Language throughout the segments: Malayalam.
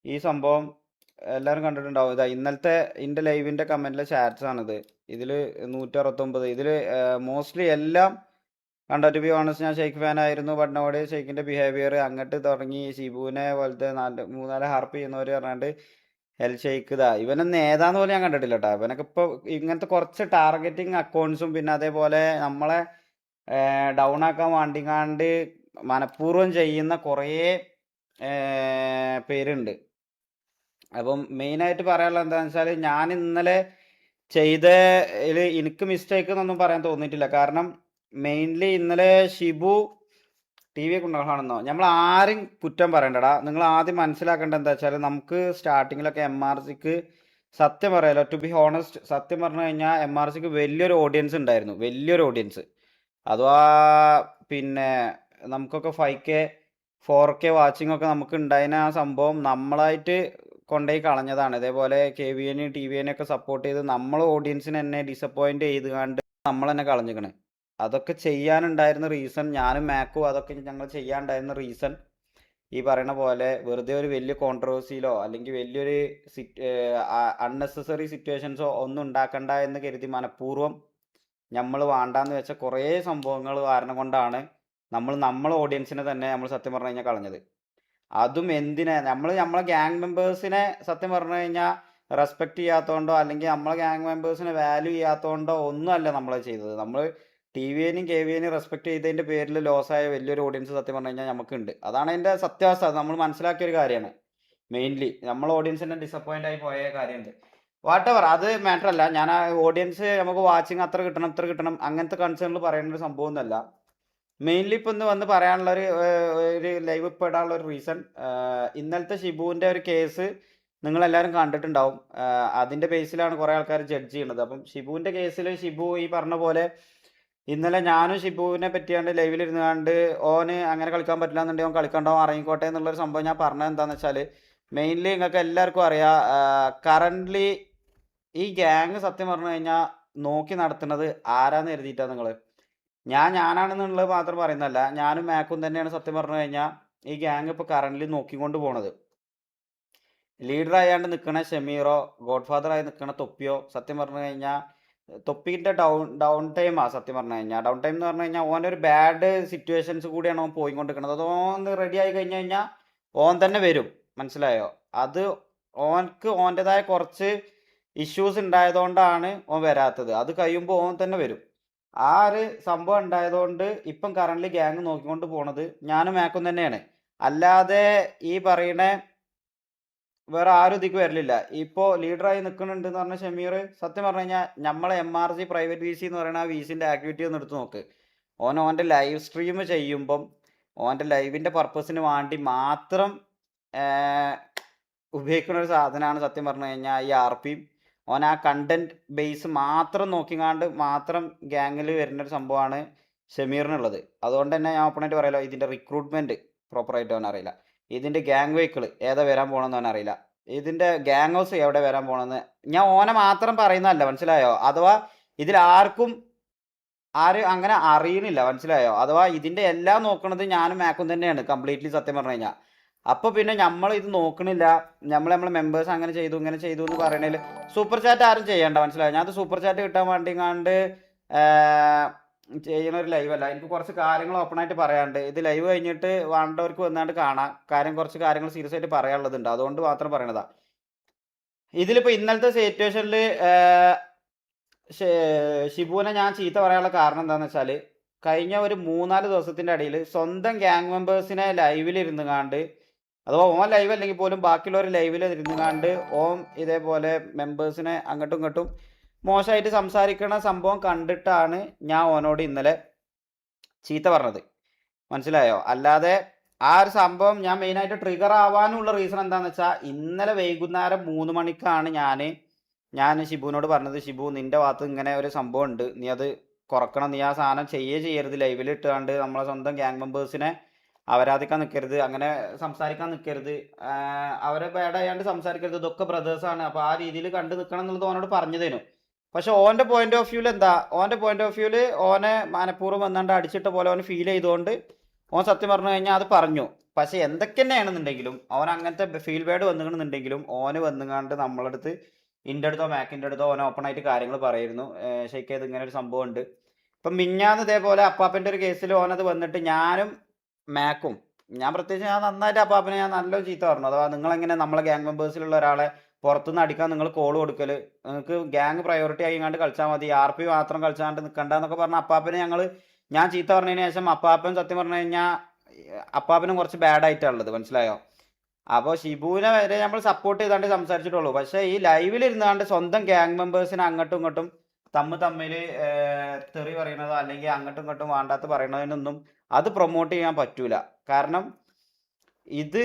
ഈ സംഭവം എല്ലാവരും കണ്ടിട്ടുണ്ടാവും. ഇതാ ഇന്നലത്തെ എൻ്റെ ലൈവിൻ്റെ കമൻറ്റിലെ ചാറ്റ്സ് ആണിത്. ഇതിൽ 169 ഇതിൽ മോസ്റ്റ്ലി എല്ലാം കണ്ട. ടു ബി ഓണസ്റ്റ് ഞാൻ ഷെയ്ഖ് ഫാൻ ആയിരുന്നു. ബട്ട് നൗ ഡേയ്സ് ഷെയ്ഖിൻ്റെ ബിഹേവിയർ അങ്ങോട്ട് തുടങ്ങി. ഷിബുവിനെ പോലത്തെ മൂന്നാല് ഹാർപ്പ് ചെയ്യുന്നവർ പറഞ്ഞാണ്ട് എൽ ഷെയ്ഖ് ഇതാ ഇവനൊന്നും ഏതാന്ന് പോലും ഞാൻ കണ്ടിട്ടില്ല കേട്ടോ. ഇവനൊക്കെ ഇപ്പോൾ ഇങ്ങനത്തെ കുറച്ച് ടാർഗറ്റിങ് അക്കൗണ്ട്സും പിന്നെ അതേപോലെ നമ്മളെ ഡൗൺ ആക്കാൻ വേണ്ടിങ്ങാണ്ട് മനഃപൂർവ്വം ചെയ്യുന്ന കുറേ പേരുണ്ട്. അപ്പം മെയിനായിട്ട് പറയാനുള്ളത് എന്താണെന്ന് വെച്ചാൽ ഞാൻ ഇന്നലെ ചെയ്തതിൽ എനിക്ക് മിസ്റ്റേക്ക് എന്നൊന്നും പറയാൻ തോന്നിയിട്ടില്ല. കാരണം മെയിൻലി ഇന്നലെ ഷിബു ടി വി ഒക്കെ ഉണ്ടാകണമെന്നോ നമ്മൾ ആരും കുറ്റം പറയണ്ടടാ. നിങ്ങൾ ആദ്യം മനസ്സിലാക്കേണ്ടത് എന്താ വെച്ചാൽ നമുക്ക് സ്റ്റാർട്ടിങ്ങിലൊക്കെ എം ആർ സിക്ക് സത്യം പറയാലോ, ടു ബി ഹോണസ്റ്റ് സത്യം പറഞ്ഞു കഴിഞ്ഞാൽ എം ആർ സിക്ക് വലിയൊരു ഓഡിയൻസ് ഉണ്ടായിരുന്നു, വലിയൊരു ഓഡിയൻസ്. അഥവാ പിന്നെ നമുക്കൊക്കെ 5K 4K വാച്ചിങ് ഒക്കെ നമുക്ക് ഉണ്ടായിരുന്ന ആ സംഭവം നമ്മളായിട്ട് കൊണ്ടുപോയി കളഞ്ഞതാണ്. ഇതേപോലെ KVN TVN ഒക്കെ സപ്പോർട്ട് ചെയ്ത് നമ്മൾ ഓഡിയൻസിനെ എന്നെ ഡിസപ്പോയിന്റ് ചെയ്ത് കണ്ട് നമ്മൾ തന്നെ കളഞ്ഞിക്കണ്. അതൊക്കെ ചെയ്യാനുണ്ടായിരുന്ന റീസൺ, ഞാനും മാക്കും അതൊക്കെ ഞങ്ങൾ ചെയ്യാനുണ്ടായിരുന്ന റീസൺ ഈ പറയുന്ന പോലെ വെറുതെ ഒരു വലിയ കോൺട്രവേഴ്സിയിലോ അല്ലെങ്കിൽ വലിയൊരു അൺനെസസറി സിറ്റുവേഷൻസോ ഒന്നും ഉണ്ടാക്കണ്ട എന്ന് കരുതി മനഃപൂർവ്വം നമ്മൾ വേണ്ടാന്ന് വെച്ച കുറേ സംഭവങ്ങൾ കാരണം കൊണ്ടാണ് നമ്മളെ ഓഡിയൻസിനെ തന്നെ നമ്മൾ സത്യം പറഞ്ഞു കഴിഞ്ഞാൽ കളഞ്ഞത്. അതും എന്തിനാ നമ്മളെ ഗ്യാങ് മെമ്പേഴ്സിനെ സത്യം പറഞ്ഞു കഴിഞ്ഞാൽ റെസ്പെക്ട് ചെയ്യാത്തതുകൊണ്ടോ അല്ലെങ്കിൽ നമ്മളെ ഗ്യാങ് മെമ്പേഴ്സിനെ വാല്യൂ ചെയ്യാത്തതുകൊണ്ടോ ഒന്നുമല്ല നമ്മൾ ചെയ്തത്. നമ്മൾ TVN KVN റെസ്പെക്ട് ചെയ്തതിൻ്റെ പേരിൽ ലോസായ വലിയൊരു ഓഡിയൻസ് സത്യം പറഞ്ഞു കഴിഞ്ഞാൽ നമുക്കുണ്ട്. അതാണ് അതിൻ്റെ സത്യാവസ്ഥ. നമ്മൾ മനസ്സിലാക്കിയ ഒരു കാര്യമാണ്. മെയിൻലി നമ്മൾ ഓഡിയൻസിനെ ഡിസപ്പോയിൻ്റ് ആയി പോയ കാര്യമുണ്ട്. വാട്ട് എവർ, അത് മാറ്റർ അല്ല. ഞാൻ ആ ഓഡിയൻസ് നമുക്ക് വാച്ചിങ് അത്ര കിട്ടണം അങ്ങനത്തെ കൺസേണിൽ പറയുന്ന ഒരു സംഭവം ഒന്നുമല്ല. മെയിൻലി ഇപ്പം ഇന്ന് വന്ന് പറയാനുള്ള ഒരു ലൈവ് ഇപ്പോൾ ഇടാനുള്ള ഒരു റീസൺ, ഇന്നലത്തെ ഷിബുവിൻ്റെ ഒരു കേസ് നിങ്ങളെല്ലാവരും കണ്ടിട്ടുണ്ടാവും. അതിൻ്റെ ബേസിലാണ് കുറേ ആൾക്കാർ ജഡ്ജ് ചെയ്യുന്നത്. അപ്പം ഷിബുവിൻ്റെ കേസിൽ ഷിബു ഈ പറഞ്ഞ പോലെ ഇന്നലെ ഞാനും ഷിബുവിനെ പറ്റിയാണ്ട് ലൈവിലിരുന്ന് കണ്ട് ഓന് അങ്ങനെ കളിക്കാൻ പറ്റില്ല എന്നുണ്ടെങ്കിൽ ഓൻ കളിക്കണ്ടോ ഇറങ്ങിക്കോട്ടെ എന്നുള്ളൊരു സംഭവം ഞാൻ പറഞ്ഞത് എന്താണെന്ന് വെച്ചാൽ, മെയിൻലി നിങ്ങൾക്ക് എല്ലാവർക്കും അറിയാം കറൻ്റ്ലി ഈ ഗ്യാങ് സത്യം പറഞ്ഞു കഴിഞ്ഞാൽ നോക്കി നടത്തുന്നത് ആരാന്ന് കരുതിയിട്ടാണ് നിങ്ങൾ. ഞാനാണെന്നുള്ളത് മാത്രം പറയുന്നതല്ല, ഞാനും മാക്കും തന്നെയാണ് സത്യം പറഞ്ഞു കഴിഞ്ഞാൽ ഈ ഗ്യാങ് ഇപ്പോൾ കറൻ്റ്ലി നോക്കിക്കൊണ്ട് പോണത്. ലീഡർ ആയാണ്ട് നിൽക്കണ ഷമീറോ ഗോഡ് ഫാദർ ആയി നിൽക്കണ തൊപ്പിയോ സത്യം പറഞ്ഞു കഴിഞ്ഞാൽ തൊപ്പിൻ്റെ ഡൗൺ ടൈമാണ്. സത്യം പറഞ്ഞു കഴിഞ്ഞാൽ ഡൗൺ ടൈം എന്ന് പറഞ്ഞു കഴിഞ്ഞാൽ ഓൻ്റെ ഒരു ബാഡ് സിറ്റുവേഷൻസ് കൂടിയാണ് ഓൻ പോയിക്കൊണ്ടിരിക്കുന്നത്. അത് ഓൻ റെഡി ആയി കഴിഞ്ഞ് കഴിഞ്ഞാൽ ഓൻ തന്നെ വരും, മനസ്സിലായോ? അത് ഓൻക്ക് ഓൻ്റെതായ കുറച്ച് ഇഷ്യൂസ് ഉണ്ടായതുകൊണ്ടാണ് ഓൻ വരാത്തത്. അത് കഴിയുമ്പോൾ ഓൻ തന്നെ വരും. ആ ഒരു സംഭവം ഉണ്ടായതുകൊണ്ട് ഇപ്പം കറൻ്റ്ലി ഗ്യാങ് നോക്കിക്കൊണ്ട് പോണത് ഞാനും മാക്കും തന്നെയാണ്. അല്ലാതെ ഈ പറയണ വേറെ ആരും ഇതിക്ക് വരലില്ല. ഇപ്പോൾ ലീഡറായി നിൽക്കുന്നുണ്ട് എന്ന് പറഞ്ഞ ഷമീർ സത്യം പറഞ്ഞു കഴിഞ്ഞാൽ നമ്മളെ MRC പ്രൈവറ്റ് VC എന്ന് പറയുന്ന ആ VCൻ്റെ ആക്ടിവിറ്റി ഒന്ന് എടുത്ത് നോക്ക്. ഓൻ്റെ ലൈവ് സ്ട്രീം ചെയ്യുമ്പം ഓൻ്റെ ലൈവിൻ്റെ പർപ്പസിന് വേണ്ടി മാത്രം ഉപയോഗിക്കുന്ന ഒരു സാധനമാണ് സത്യം പറഞ്ഞു കഴിഞ്ഞാൽ ഈ RP. ഓൻ ആ കണ്ടന്റ് ബേസ് മാത്രം നോക്കിക്കാണ്ട് മാത്രം ഗ്യാങ്ങിൽ വരുന്നൊരു സംഭവമാണ് ഷമീറിനുള്ളത്. അതുകൊണ്ട് തന്നെ ഞാൻ ഓപ്പണായിട്ട് പറയാലോ, ഇതിൻ്റെ റിക്രൂട്ട്മെൻറ്റ് പ്രോപ്പറായിട്ട് അവൻ അറിയില്ല. ഇതിൻ്റെ ഗ്യാങ് വെഹിക്കിൾ ഏതാ വരാൻ പോകണമെന്ന് അവൻ അറിയില്ല. ഇതിൻ്റെ ഗ്യാങ് ഹൗസ് എവിടെ വരാൻ പോകണമെന്ന് ഞാൻ ഓനെ മാത്രം പറയുന്നതല്ല, മനസ്സിലായോ? അഥവാ ഇതിൽ ആരും അങ്ങനെ അറിയണില്ല, മനസ്സിലായോ? അഥവാ ഇതിൻ്റെ എല്ലാം നോക്കണത് ഞാനും മാക്കും തന്നെയാണ് കംപ്ലീറ്റ്ലി സത്യം പറഞ്ഞു കഴിഞ്ഞാൽ. അപ്പോൾ പിന്നെ നമ്മൾ ഇത് നോക്കണില്ല, നമ്മളെ മെമ്പേഴ്സ് അങ്ങനെ ചെയ്തു ഇങ്ങനെ ചെയ്തു എന്ന് പറയണേൽ സൂപ്പർ ചാറ്റ് ആരും ചെയ്യണ്ട, മനസ്സിലായോ? ഞാൻ അത് സൂപ്പർ ചാറ്റ് കിട്ടാൻ വേണ്ടിങ്ങാണ്ട് ചെയ്യുന്ന ഒരു ലൈവ് അല്ല. എനിക്ക് കുറച്ച് കാര്യങ്ങൾ ഓപ്പണായിട്ട് പറയാനുണ്ട്. ഇത് ലൈവ് കഴിഞ്ഞിട്ട് വേണ്ടവർക്ക് വന്നാണ്ട് കാണാം. കുറച്ച് കാര്യങ്ങൾ സീരിയസ് ആയിട്ട് പറയാനുള്ളതുണ്ട്, അതുകൊണ്ട് മാത്രം പറയണതാ. ഇതിലിപ്പോൾ ഇന്നലത്തെ സിറ്റുവേഷനിൽ ഷിബുവിനെ ഞാൻ ചീത്ത പറയാനുള്ള കാരണം എന്താണെന്ന് വെച്ചാൽ, കഴിഞ്ഞ ഒരു 3-4 ദിവസത്തിൻ്റെ ഇടയിൽ സ്വന്തം ഗ്യാങ് മെമ്പേഴ്സിനെ ലൈവിലിരുന്ന് കാണ്ട്, അഥവാ ഓൻ ലൈവ് അല്ലെങ്കിൽ പോലും ബാക്കിയുള്ളവർ ലൈവിൽ ഇരുന്ന് കാണ്ട് ഓൻ ഇതേപോലെ മെമ്പേഴ്സിനെ അങ്ങോട്ടും ഇങ്ങോട്ടും മോശമായിട്ട് സംസാരിക്കണ സംഭവം കണ്ടിട്ടാണ് ഞാൻ ഓനോട് ഇന്നലെ ചീത്ത പറഞ്ഞത്, മനസ്സിലായോ? അല്ലാതെ ആ ഒരു സംഭവം ഞാൻ മെയിനായിട്ട് ട്രിഗർ ആവാനുള്ള റീസൺ എന്താണെന്ന് വെച്ചാൽ, ഇന്നലെ വൈകുന്നേരം 3 മണിക്കാണ് ഞാൻ ഷിബുവിനോട് പറഞ്ഞത്, ഷിബു നിൻ്റെ ഭാഗത്ത് ഇങ്ങനെ ഒരു സംഭവം ഉണ്ട്, നീ അത് കുറക്കണം, നീ ആ സാധനം ചെയ്യരുത്, ലൈവിൽ ഇട്ടുകൊണ്ട് നമ്മളെ സ്വന്തം ഗ്യാങ് മെമ്പേഴ്സിനെ അവരാധിക്കാൻ നിൽക്കരുത്, അങ്ങനെ സംസാരിക്കാൻ നിൽക്കരുത്, അവരെ ബാഡായാണ്ട് സംസാരിക്കരുത്, ഇതൊക്കെ ബ്രദേഴ്സാണ്, അപ്പോൾ ആ രീതിയിൽ കണ്ടു നിൽക്കണം എന്നുള്ളത് ഓനോട് പറഞ്ഞതേനു. പക്ഷെ ഓൻ്റെ പോയിന്റ് ഓഫ് വ്യൂവിൽ എന്താ, ഓൻ്റെ പോയിന്റ് ഓഫ് വ്യൂവിൽ ഓനെ മനഃപൂർവ്വം വന്നാണ്ട് അടിച്ചിട്ട പോലെ ഓന് ഫീൽ ചെയ്തുകൊണ്ട് ഓൻ സത്യം പറഞ്ഞു കഴിഞ്ഞാൽ അത് പറഞ്ഞു. പക്ഷെ എന്തൊക്കെ തന്നെയാണെന്നുണ്ടെങ്കിലും ഓൻ അങ്ങനത്തെ ഫീൽ വേർഡ് വന്നിട്ടുണ്ടെങ്കിലും ഓന് വന്നുകാണ്ട് നമ്മളടുത്ത് ഇൻ്റെ അടുത്തോ മാക്കിൻ്റെ അടുത്തോ ഓൻ ഓപ്പൺ ആയിട്ട് കാര്യങ്ങൾ പറയുന്നു. ഷെയ്ക്ക് ചെയ്ത് ഇങ്ങനെ ഒരു സംഭവം ഉണ്ട്. ഇപ്പം മിഞ്ഞാന്ന് ഇതേപോലെ അപ്പാപ്പൻ്റെ ഒരു കേസിൽ ഓനത് വന്നിട്ട് ഞാനും മാക്കും ഞാൻ പ്രത്യേകിച്ച് ഞാൻ നന്നായിട്ട് അപ്പാപ്പനെ ഞാൻ നല്ലൊരു ചീത്ത പറഞ്ഞു. അഥവാ നിങ്ങളെങ്ങനെ നമ്മളെ ഗ്യാങ് മെമ്പേഴ്സിലുള്ള ഒരാളെ പുറത്തുനിന്ന് അടിക്കാൻ നിങ്ങൾ കോൾ കൊടുക്കൽ, നിങ്ങൾക്ക് ഗ്യാങ് പ്രയോറിറ്റി ആയിങ്ങാണ്ട് കളിച്ചാൽ മതി, RP മാത്രം കളിച്ചാണ്ട് നിൽക്കണ്ട എന്നൊക്കെ പറഞ്ഞ അപ്പാപ്പനെ ഞാൻ ചീത്ത പറഞ്ഞതിന് ശേഷം അപ്പാപ്പൻ സത്യം പറഞ്ഞു കഴിഞ്ഞാൽ അപ്പാപ്പനും കുറച്ച് ബാഡ് ആയിട്ടുള്ളത് മനസ്സിലായോ. അപ്പോൾ ഷിബുവിനെ വരെ നമ്മൾ സപ്പോർട്ട് ചെയ്താണ്ട് സംസാരിച്ചിട്ടുള്ളൂ. പക്ഷേ ഈ ലൈവിൽ ഇരുന്നാണ്ട് സ്വന്തം ഗ്യാങ് മെമ്പേഴ്സിനെ അങ്ങോട്ടും ഇങ്ങോട്ടും തമ്മിൽ തെറി പറയണതോ അല്ലെങ്കിൽ അങ്ങോട്ടും ഇങ്ങോട്ടും വേണ്ടാത്ത പറയണതിനൊന്നും അത് പ്രൊമോട്ട് ചെയ്യാൻ പറ്റൂല. കാരണം ഇത്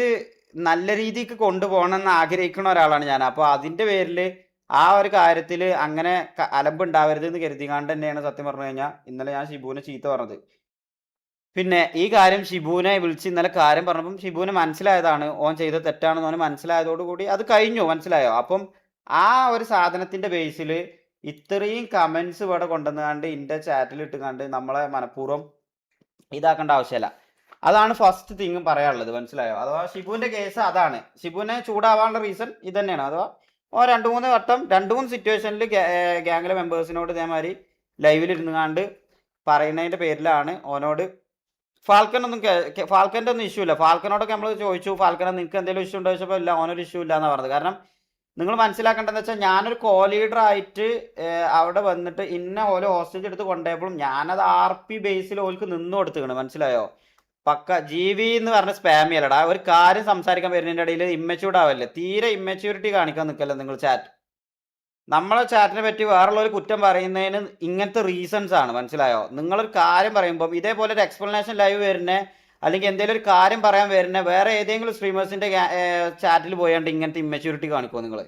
നല്ല രീതിക്ക് കൊണ്ടുപോകണമെന്ന് ആഗ്രഹിക്കുന്ന ഒരാളാണ് ഞാൻ. അപ്പോൾ അതിൻ്റെ പേരിൽ ആ ഒരു കാര്യത്തിൽ അങ്ങനെ അലമ്പുണ്ടാവരുത് എന്ന് കരുതികാണ്ട് തന്നെയാണ് സത്യം പറഞ്ഞു കഴിഞ്ഞാൽ ഇന്നലെ ഞാൻ ഷിബുവിനെ ചീത്ത പറഞ്ഞത്. പിന്നെ ഈ കാര്യം ഷിബുവിനെ വിളിച്ച് ഇന്നലെ കാര്യം പറഞ്ഞപ്പം ഷിബുവിന് മനസ്സിലായതാണ് ഓൻ ചെയ്ത തെറ്റാണെന്ന് ഓന് മനസ്സിലായതോടുകൂടി അത് കഴിഞ്ഞു, മനസ്സിലായോ. അപ്പം ആ ഒരു സാധനത്തിന്റെ ബേസിൽ ഇത്രയും കമന്റ്സ് ഇവിടെ കൊണ്ടുവന്നുകാണ്ട് ഇന്റെ ചാറ്റിൽ ഇട്ടുകാണ്ട് നമ്മളെ മനഃപൂർവ്വം ഇതാക്കേണ്ട ആവശ്യമില്ല. അതാണ് ഫസ്റ്റ് തിങ് പറയാനുള്ളത്, മനസ്സിലായോ. അഥവാ ഷിബുവിന്റെ കേസ് അതാണ്. ഷിബുവിനെ ചൂടാവാനുള്ള റീസൺ ഇത് തന്നെയാണ്. അഥവാ ഓ 2-3 വട്ടം 2-3 സിറ്റുവേഷനിൽ ഗ്യാങ്ങിലെ മെമ്പേഴ്സിനോട് ഇതേമാതിരി ലൈവിൽ ഇരുന്നുകാണ്ട് പറയുന്നതിന്റെ പേരിലാണ് ഓനോട് ഫാൽക്കൻ്റെ ഒന്നും ഇഷ്യൂ ഇല്ല. ഫാൽക്കനോടൊക്കെ നമ്മൾ ചോദിച്ചു, ഫാൽക്കനെ നിങ്ങൾക്ക് എന്തെങ്കിലും ഇഷ്യൂ ഉണ്ടോ ചോദിച്ചപ്പോൾ ഇല്ല, ഓനൊരു ഇഷ്യൂ ഇല്ല എന്നാണ് പറഞ്ഞത്. കാരണം നിങ്ങൾ മനസ്സിലാക്കേണ്ടതെന്ന് വെച്ചാൽ ഞാനൊരു കോ ലീഡർ ആയിട്ട് അവിടെ വന്നിട്ട് ഇന്ന ഓരോ ഹോസ്റ്റേജ് എടുത്ത് കൊണ്ടുപോയപ്പോഴും ഞാനത് RP ബേസിൽ ഓൾക്ക് നിന്ന് കൊടുത്തുകയാണ്, മനസ്സിലായോ. പക്ക GB എന്ന് പറഞ്ഞ സ്പാമി അല്ലടാ. ഒരു കാര്യം സംസാരിക്കാൻ വരുന്നതിൻ്റെ ഇടയിൽ ഇമ്മച്യൂർഡ് ആവല്ലേ, തീരെ ഇമ്മച്യൂരിറ്റി കാണിക്കാൻ നിൽക്കല്ലേ നിങ്ങൾ ചാറ്റ്. നമ്മളെ ചാറ്റിനെ പറ്റി വേറുള്ളൊരു കുറ്റം പറയുന്നതിന് ഇങ്ങനത്തെ റീസൺസ് ആണ്, മനസ്സിലായോ. നിങ്ങളൊരു കാര്യം പറയുമ്പോൾ ഇതേപോലെ ഒരു എക്സ്പ്ലനേഷൻ ലൈവ് വരുന്നേ അല്ലെങ്കിൽ എന്തെങ്കിലും ഒരു കാര്യം പറയാൻ വരുന്നേ വേറെ ഏതെങ്കിലും സ്ട്രീമേഴ്സിന്റെ ചാറ്റിൽ പോയാണ്ട് ഇങ്ങനത്തെ ഇമ്മച്യൂരിറ്റി കാണിക്കുമോ നിങ്ങൾ.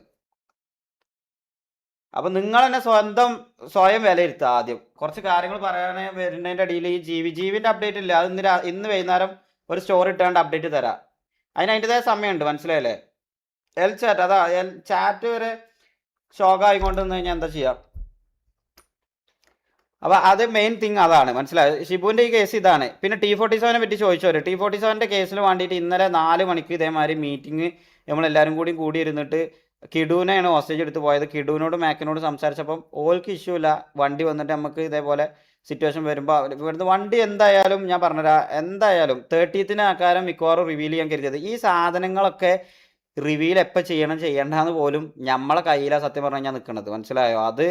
അപ്പം നിങ്ങൾ തന്നെ സ്വയം വിലയിരുത്തുക. ആദ്യം കുറച്ച് കാര്യങ്ങൾ പറയാൻ വരുന്നതിൻ്റെ ഇടയിൽ ഈ ജീവിൻ്റെ അപ്ഡേറ്റ് ഇല്ല, അത് ഇന്ന് വൈകുന്നേരം ഒരു സ്റ്റോറി ഇട്ടാണ്ട് അപ്ഡേറ്റ് തരാം. അതിൻ്റെതായ സമയമുണ്ട്, മനസ്സിലായല്ലേ. ചാറ്റ് അതാ ചാറ്റ് വരെ ഷോക്കായിക്കൊണ്ട് നിന്ന് കഴിഞ്ഞാൽ എന്താ ചെയ്യുക. അപ്പോൾ അത് മെയിൻ തിങ് അതാണ്, മനസ്സിലായത്. ഷിബുവിൻ്റെ ഈ കേസ് ഇതാണ്. പിന്നെ T47 പറ്റി ചോദിച്ചവര്, T47 കേസിൽ വേണ്ടിയിട്ട് ഇന്നലെ 4 മണിക്ക് ഇതേമാതിരി മീറ്റിംഗ് നമ്മളെല്ലാവരും കൂടി ഇരുന്നിട്ട് കിഡുവിനെയാണ് ഹോസ്റ്റേജ് എടുത്ത് പോയത്. കിഡുവിനോട് മാക്കിനോട് സംസാരിച്ചപ്പം ഓൾക്ക് ഇഷ്യൂ ഇല്ല, വണ്ടി വന്നിട്ട് നമുക്ക് ഇതേപോലെ സിറ്റുവേഷൻ വരുമ്പോൾ ഇവിടുന്ന് വണ്ടി എന്തായാലും ഞാൻ പറഞ്ഞുതരാം, എന്തായാലും 30th ആക്കാരം മിക്കവാറും റിവീൽ ചെയ്യാൻ കരുതിയത്. ഈ സാധനങ്ങളൊക്കെ റിവീൽ എപ്പോൾ ചെയ്യണ്ടെന്ന് പോലും നമ്മളെ കയ്യിലാണ് സത്യം പറഞ്ഞു കഴിഞ്ഞാൽ നിൽക്കുന്നത്, മനസ്സിലായോ. അത്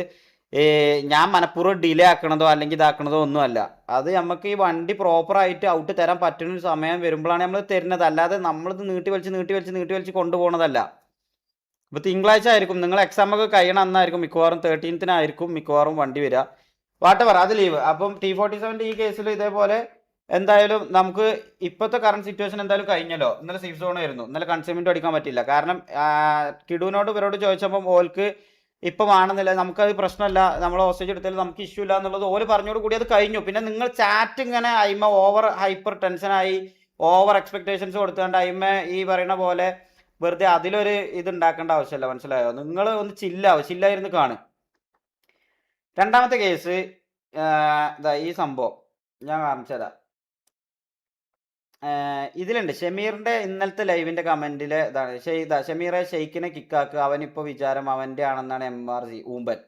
ഞാൻ മനഃപൂർവ്വം ഡിലേ ആക്കണതോ അല്ലെങ്കിൽ ഇതാക്കണതോ ഒന്നുമല്ല. അത് നമുക്ക് ഈ വണ്ടി പ്രോപ്പറായിട്ട് ഔട്ട് തരാൻ പറ്റുന്ന ഒരു സമയം വരുമ്പോഴാണ് നമ്മൾ തരുന്നത്. അല്ലാതെ നമ്മളിത് നീട്ടി വലിച്ച് കൊണ്ടുപോകണതല്ല. ഇപ്പോൾ തിങ്കളാഴ്ച ആയിരിക്കും നിങ്ങൾ എക്സാം ഒക്കെ കഴിയണം, അന്നായിരിക്കും മിക്കവാറും 13th മിക്കവാറും വണ്ടി വരിക. വാട്ടവർ അത് ലീവ്. അപ്പം T47 ഈ കേസിൽ ഇതേപോലെ എന്തായാലും നമുക്ക് ഇപ്പോഴത്തെ കറണ്ട് സിറ്റുവേഷൻ എന്തായാലും കഴിഞ്ഞല്ലോ. ഇന്നലെ സേഫ് സോൺ ആയിരുന്നു, ഇന്നലെ കൺസ്യൂമെന്റ് അടിക്കാൻ പറ്റില്ല. കാരണം കിഡുവിനോട് ഇവരോട് ചോദിച്ചപ്പം ഓൾക്ക് ഇപ്പം ആണെന്നില്ല, നമുക്കത് പ്രശ്നമല്ല, നമ്മൾ ഹോസ്റ്റേജ് എടുത്താലും നമുക്ക് ഇഷ്യൂ ഇല്ല എന്നുള്ളത് ഓല് പറഞ്ഞോട് കൂടി അത് കഴിഞ്ഞു. പിന്നെ നിങ്ങൾ ചാറ്റ് ഇങ്ങനെ അയിമ ഓവർ ഹൈപ്പർ ടെൻഷനായി ഓവർ എക്സ്പെക്ടേഷൻസ് കൊടുത്തുകൊണ്ട് അയിമ ഈ പറയുന്ന പോലെ വെറുതെ അതിലൊരു ഇത് ഉണ്ടാക്കേണ്ട ആവശ്യമില്ല, മനസ്സിലായോ. നിങ്ങൾ ഒന്ന് ചില്ലായിരുന്നു കാണും. രണ്ടാമത്തെ കേസ് ഇതാ ഈ സംഭവം ഞാൻ കാണിച്ചു തരാം. ഇതിലുണ്ട് ഷമീറിന്റെ ഇന്നലത്തെ ലൈവിന്റെ കമന്റില് ഇതാണ് ഷമീറെ ഷെയ്ക്കിനെ കിക്കാക്കുക, അവനിപ്പോ വിചാരം അവന്റെ ആണെന്നാണ് MRG ഊമ്പൻ.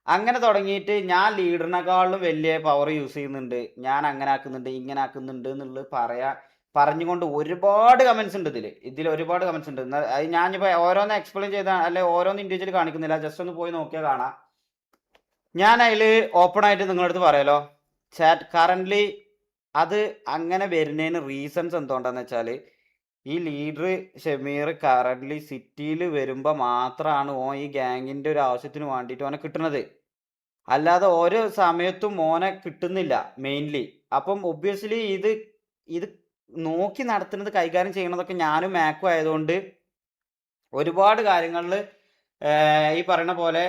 അങ്ങനെ തുടങ്ങിയിട്ട് ഞാൻ ലീഡറിനെക്കാളും വലിയ പവർ യൂസ് ചെയ്യുന്നുണ്ട്, ഞാൻ അങ്ങനെ ആക്കുന്നുണ്ട് ഇങ്ങനെ ആക്കുന്നുണ്ട് എന്നുള്ളത് പറഞ്ഞുകൊണ്ട് ഒരുപാട് കമന്റ്സ് ഉണ്ട് ഇതിൽ ഒരുപാട് കമന്റ്സ് ഉണ്ട്. അത് ഞാനിപ്പോൾ ഓരോന്ന് എക്സ്പ്ലെയിൻ ചെയ്ത അല്ലെ ഓരോന്ന് ഇൻഡിവിജ്വൽ കാണിക്കുന്നില്ല, ജസ്റ്റ് ഒന്ന് പോയി നോക്കിയാൽ കാണാം. ഞാൻ അതിൽ ഓപ്പൺ ആയിട്ട് നിങ്ങളടുത്ത് പറയാലോ. ചാറ്റ് കറൻ്റ്ലി അത് അങ്ങനെ വരുന്നതിന് റീസൺസ് എന്തുകൊണ്ടാന്ന് വെച്ചാൽ ഈ ലീഡർ ഷമീർ കറൻ്റ്ലി സിറ്റിയിൽ വരുമ്പോൾ മാത്രമാണ് ഈ ഗ്യാങ്ങിൻ്റെ ഒരു ആവശ്യത്തിന് വേണ്ടിയിട്ട് ഓനെ കിട്ടുന്നത്, അല്ലാതെ ഓരോ സമയത്തും മോനെ കിട്ടുന്നില്ല മെയിൻലി. അപ്പം ഒബ്വിയസ്ലി ഇത് നോക്കി നടത്തുന്നത് കൈകാര്യം ചെയ്യണതൊക്കെ ഞാനും മാക്കും ആയതുകൊണ്ട് ഒരുപാട് കാര്യങ്ങളിൽ ഈ പറയുന്ന പോലെ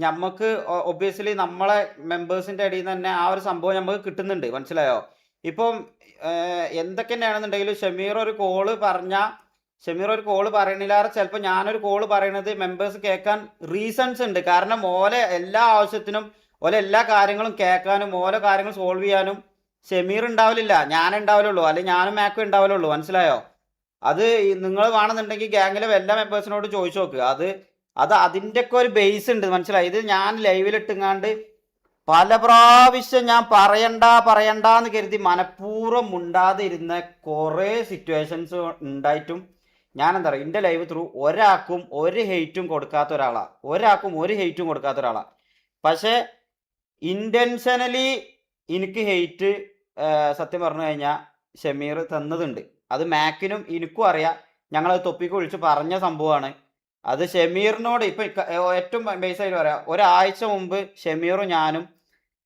നമുക്ക് ഒബ്വിയസ്ലി നമ്മളെ മെമ്പേഴ്സിൻ്റെ ഇടയിൽ നിന്ന് തന്നെ ആ ഒരു സംഭവം നമുക്ക് കിട്ടുന്നുണ്ട്, മനസ്സിലായോ. ഇപ്പം എന്തൊക്കെ തന്നെയാണെന്നുണ്ടെങ്കിലും ഷമീർ ഒരു കോള് പറയണില്ലാതെ ചിലപ്പോൾ ഞാനൊരു കോള് പറയണത് മെമ്പേഴ്സ് കേൾക്കാൻ റീസൺസ് ഉണ്ട്. കാരണം ഓലെ എല്ലാ ആവശ്യത്തിനും ഓലെ എല്ലാ കാര്യങ്ങളും കേൾക്കാനും ഓരോ കാര്യങ്ങൾ സോൾവ് ചെയ്യാനും ഷമീർ ഉണ്ടാവില്ല, ഞാൻ ഉണ്ടാവില്ലുള്ളൂ, അല്ലെങ്കിൽ ഞാനും മാക്കും ഉണ്ടാവില്ലുള്ളൂ, മനസ്സിലായോ. അത് നിങ്ങൾ വേണമെന്നുണ്ടെങ്കിൽ ഗ്യാങ്ങിലെ എല്ലാ മെമ്പേഴ്സിനോട് ചോദിച്ചു നോക്കുക. അത് അതിൻ്റെ ഒക്കെ ഒരു ബേസ് ഉണ്ട്, മനസ്സിലായി. ഇത് ഞാൻ ലൈവിലിട്ടുങ്ങാണ്ട് പല പ്രാവശ്യം ഞാൻ പറയണ്ടെന്ന് കരുതി മനഃപൂർവ്വം മുണ്ടാതെ ഇരുന്ന കുറേ സിറ്റുവേഷൻസ് ഉണ്ടായിട്ടും ഞാൻ എന്താ പറയുക, എൻ്റെ ലൈവ് ത്രൂ ഒരാൾക്കും ഒരു ഹെയ്റ്റും കൊടുക്കാത്ത ഒരാളാണ്. പക്ഷേ ഇൻറ്റൻഷനലി എനിക്ക് ഹെയ്റ്റ് സത്യം പറഞ്ഞു കഴിഞ്ഞാൽ ഷമീർ തന്നതുണ്ട്. അത് മാക്കിനും എനിക്കും അറിയാം. ഞങ്ങളത് തൊപ്പിക്ക് വിളിച്ച് പറഞ്ഞ സംഭവമാണ്. അത് ഷമീറിനോട് ഇപ്പം ഏറ്റവും ബേസായിട്ട് പറയാം, ഒരാഴ്ച മുമ്പ് ഷമീറും ഞാനും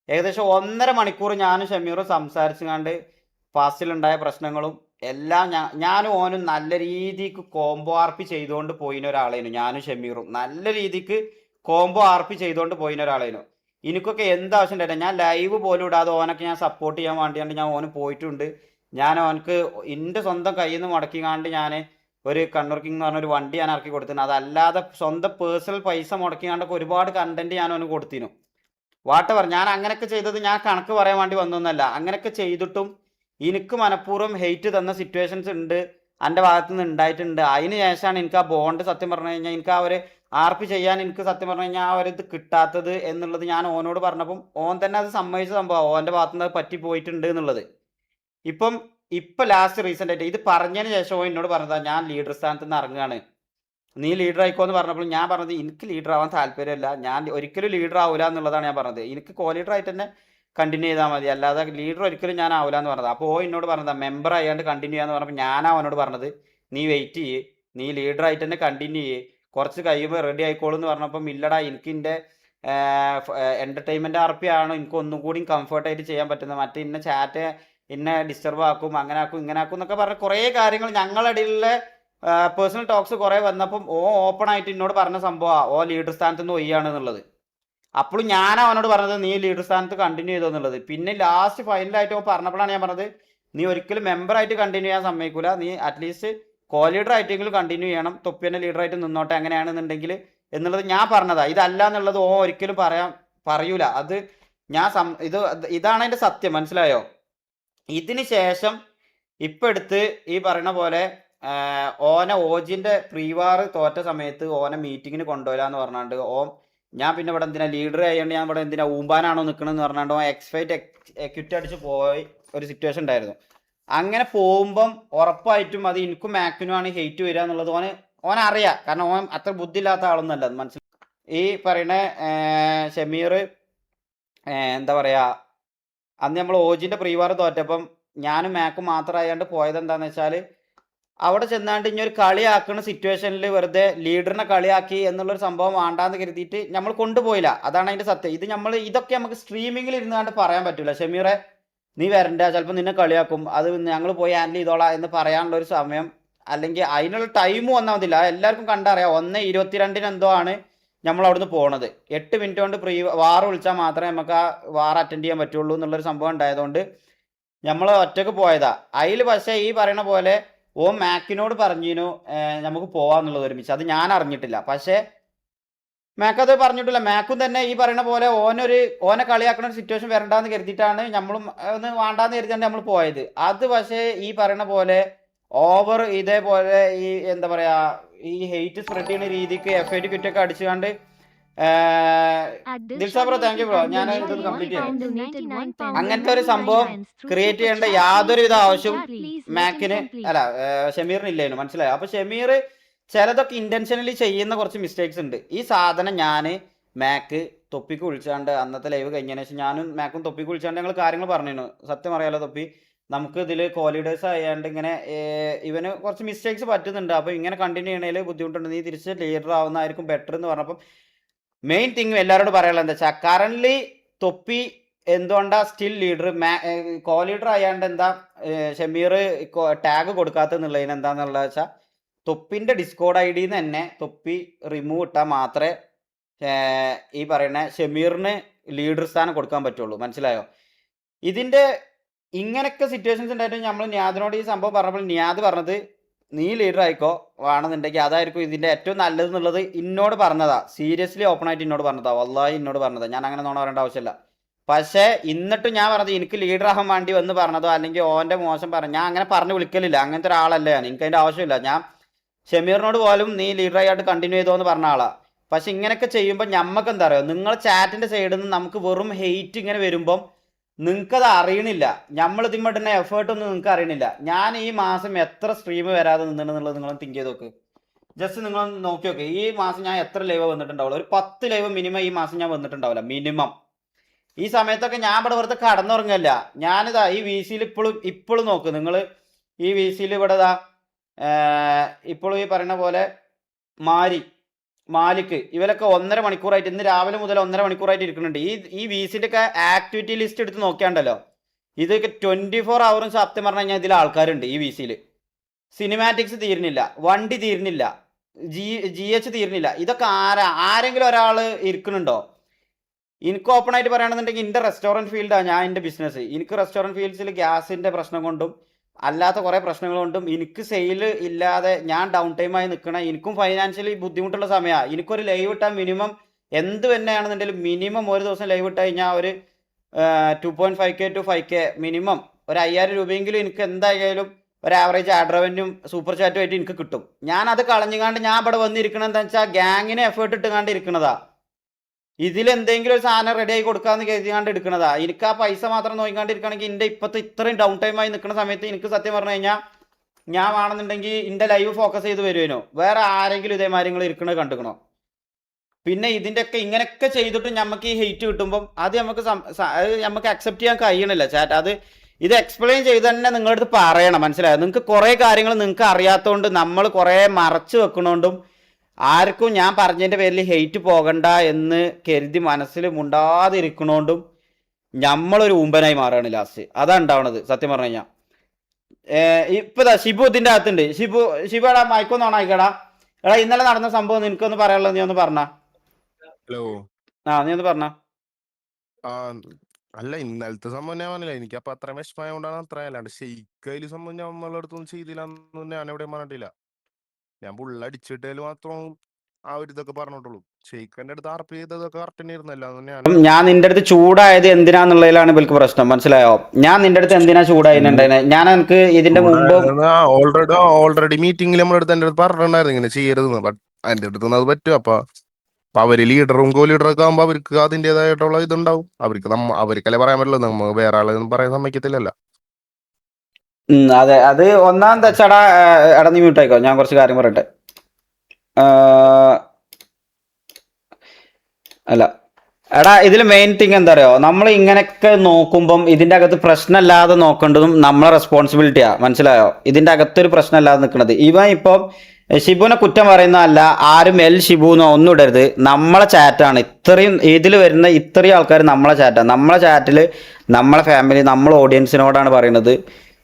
ഏകദേശം 1.5 മണിക്കൂർ ഞാനും ഷമീറും സംസാരിച്ചുകൊണ്ട് പാസ്റ്റിലുണ്ടായ പ്രശ്നങ്ങളും എല്ലാം ഞാനും ഓനും നല്ല രീതിക്ക് കോംബോ ആർപ്പി ചെയ്തുകൊണ്ട് പോയിന ഒരാളേനു. ഞാനും ഷമീറും നല്ല രീതിക്ക് കോംബോ ആർപ്പി ചെയ്തുകൊണ്ട് പോയിന ഒരാളേനു. എനിക്കൊക്കെ എന്താവശ്യം ഉണ്ടായില്ല, ഞാൻ ലൈവ് പോലും ഇടാതെ ഓനൊക്കെ ഞാൻ സപ്പോർട്ട് ചെയ്യാൻ വേണ്ടിയാണ്ട് ഞാൻ ഓന് പോയിട്ടുണ്ട്. ഞാൻ ഓനക്ക് എൻ്റെ സ്വന്തം കയ്യിൽ നിന്ന് മുടക്കിക്കാണ്ട് ഞാൻ ഒരു കണ്ണൂർ കിങ് എന്ന് പറഞ്ഞൊരു വണ്ടി ഞാൻ ഇറക്കി കൊടുത്തിരുന്നു. അതല്ലാതെ സ്വന്തം പേഴ്സണൽ പൈസ മുടക്കിക്കാണ്ടൊക്കെ ഒരുപാട് കണ്ടന്റ് ഞാൻ ഓന് കൊടുത്തിരുന്നു. വാട്ടവർ ഞാൻ അങ്ങനെയൊക്കെ ചെയ്തത് ഞാൻ കണക്ക് പറയാൻ വേണ്ടി വന്നൊന്നല്ല. അങ്ങനെയൊക്കെ ചെയ്തിട്ടും എനിക്ക് മനഃപൂർവ്വം ഹെയ്റ്റ് തന്ന സിറ്റുവേഷൻസ് ഉണ്ട്, എൻ്റെ ഭാഗത്തു നിന്ന് ഉണ്ടായിട്ടുണ്ട്. അതിന് ശേഷമാണ് എനിക്ക് ആ ബോണ്ട് സത്യം പറഞ്ഞു കഴിഞ്ഞാൽ എനിക്ക് ആ ഒരു ആർപ്പി ചെയ്യാൻ എനിക്ക് സത്യം പറഞ്ഞു കഴിഞ്ഞാൽ ആ ഒരു ഇത് കിട്ടാത്തത് എന്നുള്ളത് ഞാൻ ഓനോട് പറഞ്ഞപ്പം ഓൻ തന്നെ അത് സമ്മതിച്ച സംഭവം, ഓൻ്റെ ഭാഗത്തു നിന്ന് പറ്റി പോയിട്ടുണ്ട് എന്നുള്ളത്. ഇപ്പം ലാസ്റ്റ് റീസെൻ്റ് ആയിട്ട് ഇത് പറഞ്ഞതിന് ശേഷം ഓൻ എന്നോട് പറഞ്ഞതാ, ഞാൻ ലീഡർ സ്ഥാനത്ത് നിന്ന് ഇറങ്ങുകയാണ്, നീ ലീഡർ ആയിക്കോ എന്ന് പറഞ്ഞപ്പോൾ ഞാൻ പറഞ്ഞത് എനിക്ക് ലീഡർ ആവാൻ താല്പര്യമില്ല, ഞാൻ ഒരിക്കലും ലീഡർ ആവില്ല എന്നുള്ളതാണ് ഞാൻ പറഞ്ഞത്. എനിക്ക് കോ ലീഡർ ആയിട്ട് തന്നെ കണ്ടിന്യൂ ചെയ്താൽ മതി, അല്ലാതെ ലീഡർ ഒരിക്കലും ഞാൻ ആവില്ല എന്ന് പറഞ്ഞത്. അപ്പോൾ എന്നോട് പറഞ്ഞതാ മെമ്പർ ആയാണ്ട് കണ്ടിന്യൂ ചെയ്യാന്ന് പറഞ്ഞപ്പോൾ ഞാനാ അവനോട് പറഞ്ഞത്, നീ വെയിറ്റ് ചെയ്യ്, നീ ലീഡർ ആയിട്ട് തന്നെ കണ്ടിന്യൂ ചെയ്യ്, കുറച്ച് കഴിയുമ്പോൾ റെഡി ആയിക്കോളൂ എന്ന് പറഞ്ഞപ്പം ഇല്ലടാ, എനിക്ക് എൻ്റെ എൻ്റർടൈൻമെൻറ്റ് ആർപ്പി ആണ് എനിക്ക് ഒന്നും കൂടി കംഫർട്ടായിട്ട് ചെയ്യാൻ പറ്റുന്നത്, മറ്റേ ഇന്ന ചാറ്റ് ഇന്നെ ഡിസ്റ്റർബ് ആക്കും, അങ്ങനെ ആക്കും ഇങ്ങനെ ആക്കും എന്നൊക്കെ പറഞ്ഞ കുറേ കാര്യങ്ങൾ ഞങ്ങളിടയിലെ പേഴ്സണൽ ടോക്സ് കുറേ വന്നപ്പം ഓപ്പൺ ആയിട്ട് എന്നോട് പറഞ്ഞ സംഭവമാണ് ഓ ലീഡർ സ്ഥാനത്ത് നിന്ന് ഒയ്യാണ് എന്നുള്ളത്. അപ്പോഴും ഞാൻ അവനോട് പറഞ്ഞത് നീ ലീഡർ സ്ഥാനത്ത് കണ്ടിന്യൂ ചെയ്തോ എന്നുള്ളത്. പിന്നെ ലാസ്റ്റ് ഫൈനലായിട്ട് പറഞ്ഞപ്പോഴാണ് ഞാൻ പറഞ്ഞത്, നീ ഒരിക്കലും മെമ്പറായിട്ട് കണ്ടിന്യൂ ചെയ്യാൻ സമ്മതിക്കൂല, നീ അറ്റ്ലീസ്റ്റ് കോ ലീഡർ ആയിട്ടെങ്കിലും കണ്ടിന്യൂ ചെയ്യണം, തൊപ്പിന്നെ ലീഡറായിട്ട് നിന്നോട്ടെ അങ്ങനെയാണെന്നുണ്ടെങ്കിൽ എന്നുള്ളത് ഞാൻ പറഞ്ഞതാ. ഇതല്ല എന്നുള്ളത് ഒരിക്കലും പറയൂല. അത് ഇതാണ് അതിൻ്റെ സത്യം, മനസ്സിലായോ? ഇതിന് ശേഷം ഇപ്പം എടുത്ത് ഈ പറയുന്ന പോലെ ഓനെ ഓജിൻ്റെ പ്രീവാർ തോറ്റ സമയത്ത് ഓനെ മീറ്റിങ്ങിന് കൊണ്ടുപോയില്ലാന്ന് പറഞ്ഞാണ്ട് ഞാൻ പിന്നെ ഇവിടെ എന്തിനാ ലീഡർ ആയതുകൊണ്ട് ഞാൻ ഇവിടെ എന്തിനാ ഊമ്പാനാണോ നിൽക്കണമെന്ന് പറഞ്ഞാണ്ട് എക്സ്ഫൈറ്റ് എക്വിറ്റ് അടിച്ച് പോയി ഒരു സിറ്റുവേഷൻ ഉണ്ടായിരുന്നു. അങ്ങനെ പോകുമ്പം ഉറപ്പായിട്ടും അത് എനിക്കും മാക്കിനുമാണ് ഹെയ്റ്റ് വരിക എന്നുള്ളത് ഓനറിയാം. കാരണം ഓൻ അത്ര ബുദ്ധി ഇല്ലാത്ത ആളൊന്നുമല്ല, അത് മനസ്സിലായി. ഈ പറയുന്ന ഷമീർ എന്താ പറയുക, അന്ന് നമ്മൾ ഓജിൻ്റെ പ്രീവാർ തോറ്റപ്പം ഞാനും മാക്കും മാത്രമായാണ്ട് പോയത് എന്താണെന്ന് വെച്ചാൽ അവിടെ ചെന്നാണ്ട് ഇനി ഒരു കളിയാക്കുന്ന സിറ്റുവേഷനിൽ വെറുതെ ലീഡറിനെ കളിയാക്കി എന്നുള്ളൊരു സംഭവം വേണ്ടാന്ന് കരുതിയിട്ട് നമ്മൾ കൊണ്ടുപോയില്ല. അതാണ് അതിൻ്റെ സത്യം. ഇതൊക്കെ നമുക്ക് സ്ട്രീമിങ്ങിൽ ഇരുന്നാണ്ട് പറയാൻ പറ്റില്ല. ഷമീറെ നീ വരണ്ട, ചിലപ്പോൾ നിന്നെ കളിയാക്കും, അത് ഞങ്ങൾ പോയി ഹാൻഡിൽ ചെയ്തോളാം എന്ന് പറയാനുള്ളൊരു സമയം അല്ലെങ്കിൽ അതിനുള്ള ടൈമും വന്നാൽ മതില്ല. എല്ലാവർക്കും കണ്ടറിയാം 1:22 എന്തോ ആണ് നമ്മൾ അവിടുന്ന് പോണത്. 8 മിനിറ്റ് കൊണ്ട് വാർ വിളിച്ചാൽ മാത്രമേ നമുക്ക് ആ വാർ അറ്റൻഡ് ചെയ്യാൻ പറ്റുള്ളൂ എന്നുള്ളൊരു സംഭവം ഉണ്ടായതുകൊണ്ട് നമ്മൾ ഒറ്റക്ക് പോയതാ. അതിൽ പക്ഷേ ഈ പറയുന്ന പോലെ മാക്കിനോട് പറഞ്ഞിനു നമുക്ക് പോവാന്നുള്ളത് ഒരുമിച്ച്, അത് ഞാൻ അറിഞ്ഞിട്ടില്ല. പക്ഷേ മാക്ക് അത് പറഞ്ഞിട്ടില്ല. മാക്കും തന്നെ ഈ പറയുന്ന പോലെ ഓനെ കളിയാക്കുന്ന ഒരു സിറ്റുവേഷൻ വരണ്ടെന്ന് കരുതിയിട്ടാണ് നമ്മളും ഒന്ന് വേണ്ടാന്ന് കരുതിയാണ് നമ്മൾ പോയത്. അത് പക്ഷേ ഈ പറയുന്ന പോലെ ഓവർ ഇതേപോലെ ഈ എന്താ പറയാ ഈ ഹെയ്റ്റ് സ്പ്രെഡ് ചെയ്യുന്ന രീതിക്ക് FIT കിറ്റൊക്കെ അടിച്ചുകൊണ്ട് Dilsha bro thank you bro, ഞാൻ ഇതൊന്ന് കംപ്ലീറ്റ് ചെയ്യാം. അങ്ങനത്തെ ഒരു സംഭവം ക്രിയേറ്റ് ചെയ്യേണ്ട യാതൊരുവിധ ആവശ്യവും മാക്കിന് അല്ല ഷമീറിന് ഇല്ലായിരുന്നു, മനസ്സിലായോ? അപ്പൊ ഷമീർ ചിലതൊക്കെ ഇന്റൻഷനലി ചെയ്യുന്ന കുറച്ച് മിസ്റ്റേക്സ് ഉണ്ട്. ഈ സാധനം ഞാൻ മാക്ക് തൊപ്പിക്ക് വിളിച്ചാണ്ട് അന്നത്തെ ലൈവ് കഴിഞ്ഞതിന് ശേഷം ഞാനും മാക്കും തൊപ്പിക്ക് വിളിച്ചാണ്ട് ഞങ്ങൾ കാര്യങ്ങൾ പറഞ്ഞിരുന്നു. സത്യം അറിയാലോ തൊപ്പി, നമുക്ക് ഇതിൽ കോലീഡേഴ്സ് ആയാണ്ട് ഇങ്ങനെ ഇവന് കുറച്ച് മിസ്റ്റേക്സ് പറ്റുന്നുണ്ട്, അപ്പോൾ ഇങ്ങനെ കണ്ടിന്യൂ ചെയ്യണേൽ ബുദ്ധിമുട്ടുണ്ട്, നീ തിരിച്ച് ലീഡർ ആവുന്നതായിരിക്കും ബെറ്റർ എന്ന് പറഞ്ഞപ്പം മെയിൻ തിങ് എല്ലാവരോടും പറയാനുള്ളത് എന്താ വെച്ചാൽ കറൻ്റ്ലി തൊപ്പി എന്തുകൊണ്ടാ സ്റ്റിൽ ലീഡർ കോ ലീഡർ ആയാണ്ട് എന്താ ഷമീർ ടാഗ് കൊടുക്കാത്തെന്നുള്ളതിന് എന്താണെന്നുള്ളത് വെച്ചാൽ തൊപ്പിൻ്റെ ഡിസ്കോഡ് ID തന്നെ തൊപ്പി റിമൂവ് ഇട്ടാൽ മാത്രമേ ഈ പറയുന്ന ഷമീറിന് ലീഡർ സ്ഥാനം കൊടുക്കാൻ പറ്റുള്ളൂ, മനസ്സിലായോ? ഇതിൻ്റെ ഇങ്ങനെയൊക്കെ സിറ്റുവേഷൻസ് ഉണ്ടായിട്ട് നമ്മൾ നിയാദിനോട് ഈ സംഭവം പറഞ്ഞപ്പോൾ നിയാദ് പറഞ്ഞത് നീ ലീഡർ ആയിക്കോ വേണമെന്നുണ്ടെങ്കിൽ അതായിരിക്കും ഇതിൻ്റെ ഏറ്റവും നല്ലതെന്നുള്ളത് എന്നോട് പറഞ്ഞതാ. സീരിയസ്ലി ഓപ്പൺ ആയിട്ട് എന്നോട് പറഞ്ഞതാ, വല്ലാഹി എന്നോട് പറഞ്ഞതാ. ഞാൻ അങ്ങനെ നോണ പറയേണ്ട ആവശ്യമില്ല. പക്ഷെ എന്നിട്ടും ഞാൻ പറഞ്ഞത് എനിക്ക് ലീഡർ ആകാൻ വേണ്ടി വന്ന് പറഞ്ഞതോ അല്ലെങ്കിൽ ഓന്റെ മോശം പറഞ്ഞു, ഞാൻ അങ്ങനെ പറഞ്ഞു വിളിക്കലില്ല. അങ്ങനത്തെ ഒരാളല്ല ഞാൻ, എനിക്ക് അതിന്റെ ആവശ്യമില്ല. ഞാൻ ഷമീറിനോട് പോലും നീ ലീഡറായിട്ട് കണ്ടിന്യൂ ചെയ്തോ എന്ന് പറഞ്ഞ ആളാ. പക്ഷെ ഇങ്ങനെയൊക്കെ ചെയ്യുമ്പോൾ ഞമ്മക്ക് എന്താ പറയുക, നിങ്ങൾ ചാറ്റിന്റെ സൈഡിൽ നിന്ന് നമുക്ക് വെറും ഹെയ്റ്റ് ഇങ്ങനെ വരുമ്പം നിങ്ങൾക്കത് അറിയണില്ല. നമ്മൾ ഇതിമ്മട്ടുന്ന എഫേർട്ട് ഒന്നും നിങ്ങൾക്ക് അറിയണില്ല. ഞാൻ ഈ മാസം എത്ര സ്ട്രീം വരാതെ നിന്നിട്ടുണ്ടെന്നുള്ളത് നിങ്ങൾ തിങ്ക് ചെയ്ത് നോക്ക്. ജസ്റ്റ് നിങ്ങൾ നോക്കി നോക്ക്, ഈ മാസം ഞാൻ എത്ര ലൈവ് വന്നിട്ടുണ്ടാവുള്ളൂ? ഒരു 10 ലൈവ് മിനിമം ഈ മാസം ഞാൻ വന്നിട്ടുണ്ടാവില്ല, മിനിമം. ഈ സമയത്തൊക്കെ ഞാൻ ഇവിടെ വെറുതെ കടന്നുറങ്ങല്ല. ഞാനിതാ ഈ വി സിയിൽ ഇപ്പോഴും നോക്ക് നിങ്ങൾ, ഈ വി സിയിൽ ഇവിടെ ഇതാ ഇപ്പോഴും ഈ പറയുന്ന പോലെ മാലിക് ഇവരൊക്കെ 1.5 മണിക്കൂറായിട്ട്, ഇന്ന് രാവിലെ മുതൽ 1.5 മണിക്കൂറായിട്ട് ഇരിക്കുന്നുണ്ട്. ഈ വി സിന്റെ ഒക്കെ ആക്ടിവിറ്റി ലിസ്റ്റ് എടുത്ത് നോക്കിയാണ്ടല്ലോ, ഇതൊക്കെ 24 ഹവറും സത്യം പറഞ്ഞു കഴിഞ്ഞാൽ ഇതിൽ ആൾക്കാരുണ്ട് ഈ വി സിയിൽ. സിനിമാറ്റിക്സ് തീരുന്നില്ല, വണ്ടി തീരുന്നില്ല, GH തീരുന്നില്ല. ഇതൊക്കെ ആരെങ്കിലും ഒരാൾ ഇരിക്കുന്നുണ്ടോ? എനിക്ക് ഓപ്പൺ ആയിട്ട് പറയുകയാണെന്നുണ്ടെങ്കിൽ എൻ്റെ റെസ്റ്റോറൻറ്റ് ഫീൽഡാണ് ഞാൻ എൻ്റെ ബിസിനസ്. എനിക്ക് റെസ്റ്റോറൻറ്റ് ഫീൽഡ്സിൽ ഗ്യാസിൻ്റെ പ്രശ്നം കൊണ്ടും അല്ലാത്ത കുറേ പ്രശ്നങ്ങൾ കൊണ്ടും എനിക്ക് സെയിൽ ഇല്ലാതെ ഞാൻ ഡൗൺ ടൈമായി നിൽക്കണ, എനിക്കും ഫൈനാൻഷ്യലി ബുദ്ധിമുട്ടുള്ള സമയമാണ്. എനിക്കൊരു ലൈവ് ഇട്ടാൽ മിനിമം എന്ത് തന്നെയാണെന്നുണ്ടെങ്കിലും മിനിമം ഒരു ദിവസം ലൈവ് ഇട്ട് കഴിഞ്ഞാൽ ഒരു 2.5K to 5K മിനിമം ഒരു 5000 രൂപയെങ്കിലും എനിക്ക് എന്തായാലും ഒരു ആവറേജ് ആഡ് റവന്യൂ സൂപ്പർ ചാറ്റും ആയിട്ട് എനിക്ക് കിട്ടും. ഞാൻ അത് കളഞ്ഞുകാണ്ട് ഞാൻ ഇവിടെ വന്നിരിക്കണം എന്താ വെച്ചാൽ ഗ്യാങ്ങിന് എഫേർട്ട് ഇട്ടുകാണ്ട് ഇരിക്കണതാ. ഇതിലെന്തെങ്കിലും ഒരു സാധനം റെഡി ആയി കൊടുക്കാന്ന് കരുതിയാണ്ട് എടുക്കണതാ. എനിക്ക് ആ പൈസ മാത്രം നോക്കിക്കാണ്ടിരിക്കുകയാണെങ്കിൽ എൻ്റെ ഇപ്പോഴത്തെ ഇത്രയും ഡൗൺ ടൈം ആയി നിൽക്കുന്ന സമയത്ത് എനിക്ക് സത്യം പറഞ്ഞു കഴിഞ്ഞാൽ ഞാൻ വേണമെന്നുണ്ടെങ്കിൽ എൻ്റെ ലൈവ് ഫോക്കസ് ചെയ്ത് വരുവേനോ. വേറെ ആരെങ്കിലും ഇതേമാതിരി നിങ്ങൾ ഇരിക്കണത് കണ്ടുക്കണോ? പിന്നെ ഇതിൻ്റെയൊക്കെ ഇങ്ങനെയൊക്കെ ചെയ്തിട്ട് നമുക്ക് ഈ ഹെയ്റ്റ് കിട്ടുമ്പം അത് നമുക്ക് അക്സെപ്റ്റ് ചെയ്യാൻ കഴിയണില്ല ചാറ്റ്. ഇത് എക്സ്പ്ലെയിൻ ചെയ്ത് തന്നെ നിങ്ങളുടെ അടുത്ത് പറയണം, മനസ്സിലായോ? നിങ്ങൾക്ക് കുറേ കാര്യങ്ങൾ നിങ്ങൾക്ക് അറിയാത്തതുകൊണ്ട് നമ്മൾ കുറേ മറച്ചു വെക്കണോണ്ടും ആർക്കും ഞാൻ പറഞ്ഞതിൻ്റെ പേരിൽ ഹെയ്റ്റ് പോകണ്ട എന്ന് കരുതി മനസ്സിൽ മുണ്ടാതിരിക്കണോണ്ടും നമ്മളൊരു ഊമ്പനായി മാറുകയാണ് ലാസ്റ്റ്. അതാണ് ഉണ്ടാവണത് സത്യം പറഞ്ഞു കഴിഞ്ഞാൽ. ഇപ്പതാ ഷിബു ഇതിൻ്റെ അകത്തുണ്ട്. ഷിബു എടാ മയക്കൊന്ന് ഓണായിക്കടാ. എടാ ഇന്നലെ നടന്ന സംഭവം നിനക്കൊന്ന് പറയാനുള്ളത് നീ ഒന്ന് പറഞ്ഞ. ഹലോ. നീ ഒന്ന് പറഞ്ഞ. അല്ല, ഇന്നലത്തെ സംഭവം ഞാൻ പറഞ്ഞില്ല, എനിക്ക് അപ്പൊ അത്ര വിഷമമായോണ്ടാണ് അത്ര. അല്ലാണ്ട് ഷെയ്ക്കയില് സംഭവം നമ്മളെ അടുത്തൊന്നും ചെയ്തില്ല ഞാൻ എവിടെയും പറഞ്ഞിട്ടില്ല. ഞാൻ പുള്ളടിച്ചിട്ടേല് മാത്രം ആ ഒരു ഇതൊക്കെ പറഞ്ഞിട്ടുള്ളൂ. ഷെയ്ഖന്റെ അടുത്ത് ആർപ്പ് ചെയ്തതൊക്കെ കറക്റ്റ് തന്നെയായിരുന്നല്ലോ. ഞാൻ നിന്റെ അടുത്ത് ചൂടായത് എന്തിനാന്നുള്ളതിലാണ് ഇവർക്ക് പ്രശ്നം, മനസ്സിലായോ? ഞാൻ നിന്റെ അടുത്ത് എന്തിനാ ചൂടായിട്ടുണ്ടായിരുന്നെ? ഞാൻ എനിക്ക് ഇതിന്റെ മുമ്പ് ഓൾറെഡി മീറ്റിംഗിൽ നമ്മുടെ അടുത്ത് എന്റെ അടുത്ത് പറഞ്ഞിട്ടുണ്ടായിരുന്നു ഇങ്ങനെ ചെയ്യരുതെന്ന്. ബട്ട് എന്റെ അടുത്ത് അത് പറ്റും. അപ്പൊ അവര് ലീഡറും കോ ലീഡറൊക്കെ ആകുമ്പോ അവർക്ക് അതിൻ്റെതായിട്ടുള്ള ഇതുണ്ടാവും. അവർക്കല്ലേ പറയാൻ പറ്റുള്ളൂ, നമ്മ വേറെ ആളൊന്നും പറയാൻ സമ്മതിക്കത്തില്ലല്ലോ. അതെ, അത് ഒന്നാം തെച്ചടാ. എടാ നീ മ്യൂട്ടായിക്കോ, ഞാൻ കുറച്ച് കാര്യം പറയട്ടെ. അല്ല എടാ, ഇതിൽ മെയിൻ തിങ് എന്താ അറിയോ, നമ്മൾ ഇങ്ങനെയൊക്കെ നോക്കുമ്പം ഇതിന്റെ അകത്ത് പ്രശ്നമില്ലാതെ നോക്കേണ്ടതും നമ്മളെ റെസ്പോൺസിബിലിറ്റിയാ, മനസ്സിലായോ? ഇതിന്റെ അകത്തൊരു പ്രശ്നമില്ലാതെ നിൽക്കുന്നത്. ഇവൻ ഇപ്പം ഷിബുവിനെ കുറ്റം പറയുന്നതല്ല, ആരും ഷിബു എന്നോ ഒന്നും ഇടരുത്. നമ്മളെ ചാറ്റാണ് ഇത്രയും, ഇതിൽ വരുന്ന ഇത്രയും ആൾക്കാർ നമ്മളെ ചാറ്റാണ്. നമ്മളെ ചാറ്റിൽ നമ്മളെ ഫാമിലി, നമ്മളെ ഓഡിയൻസിനോടാണ് പറയുന്നത്.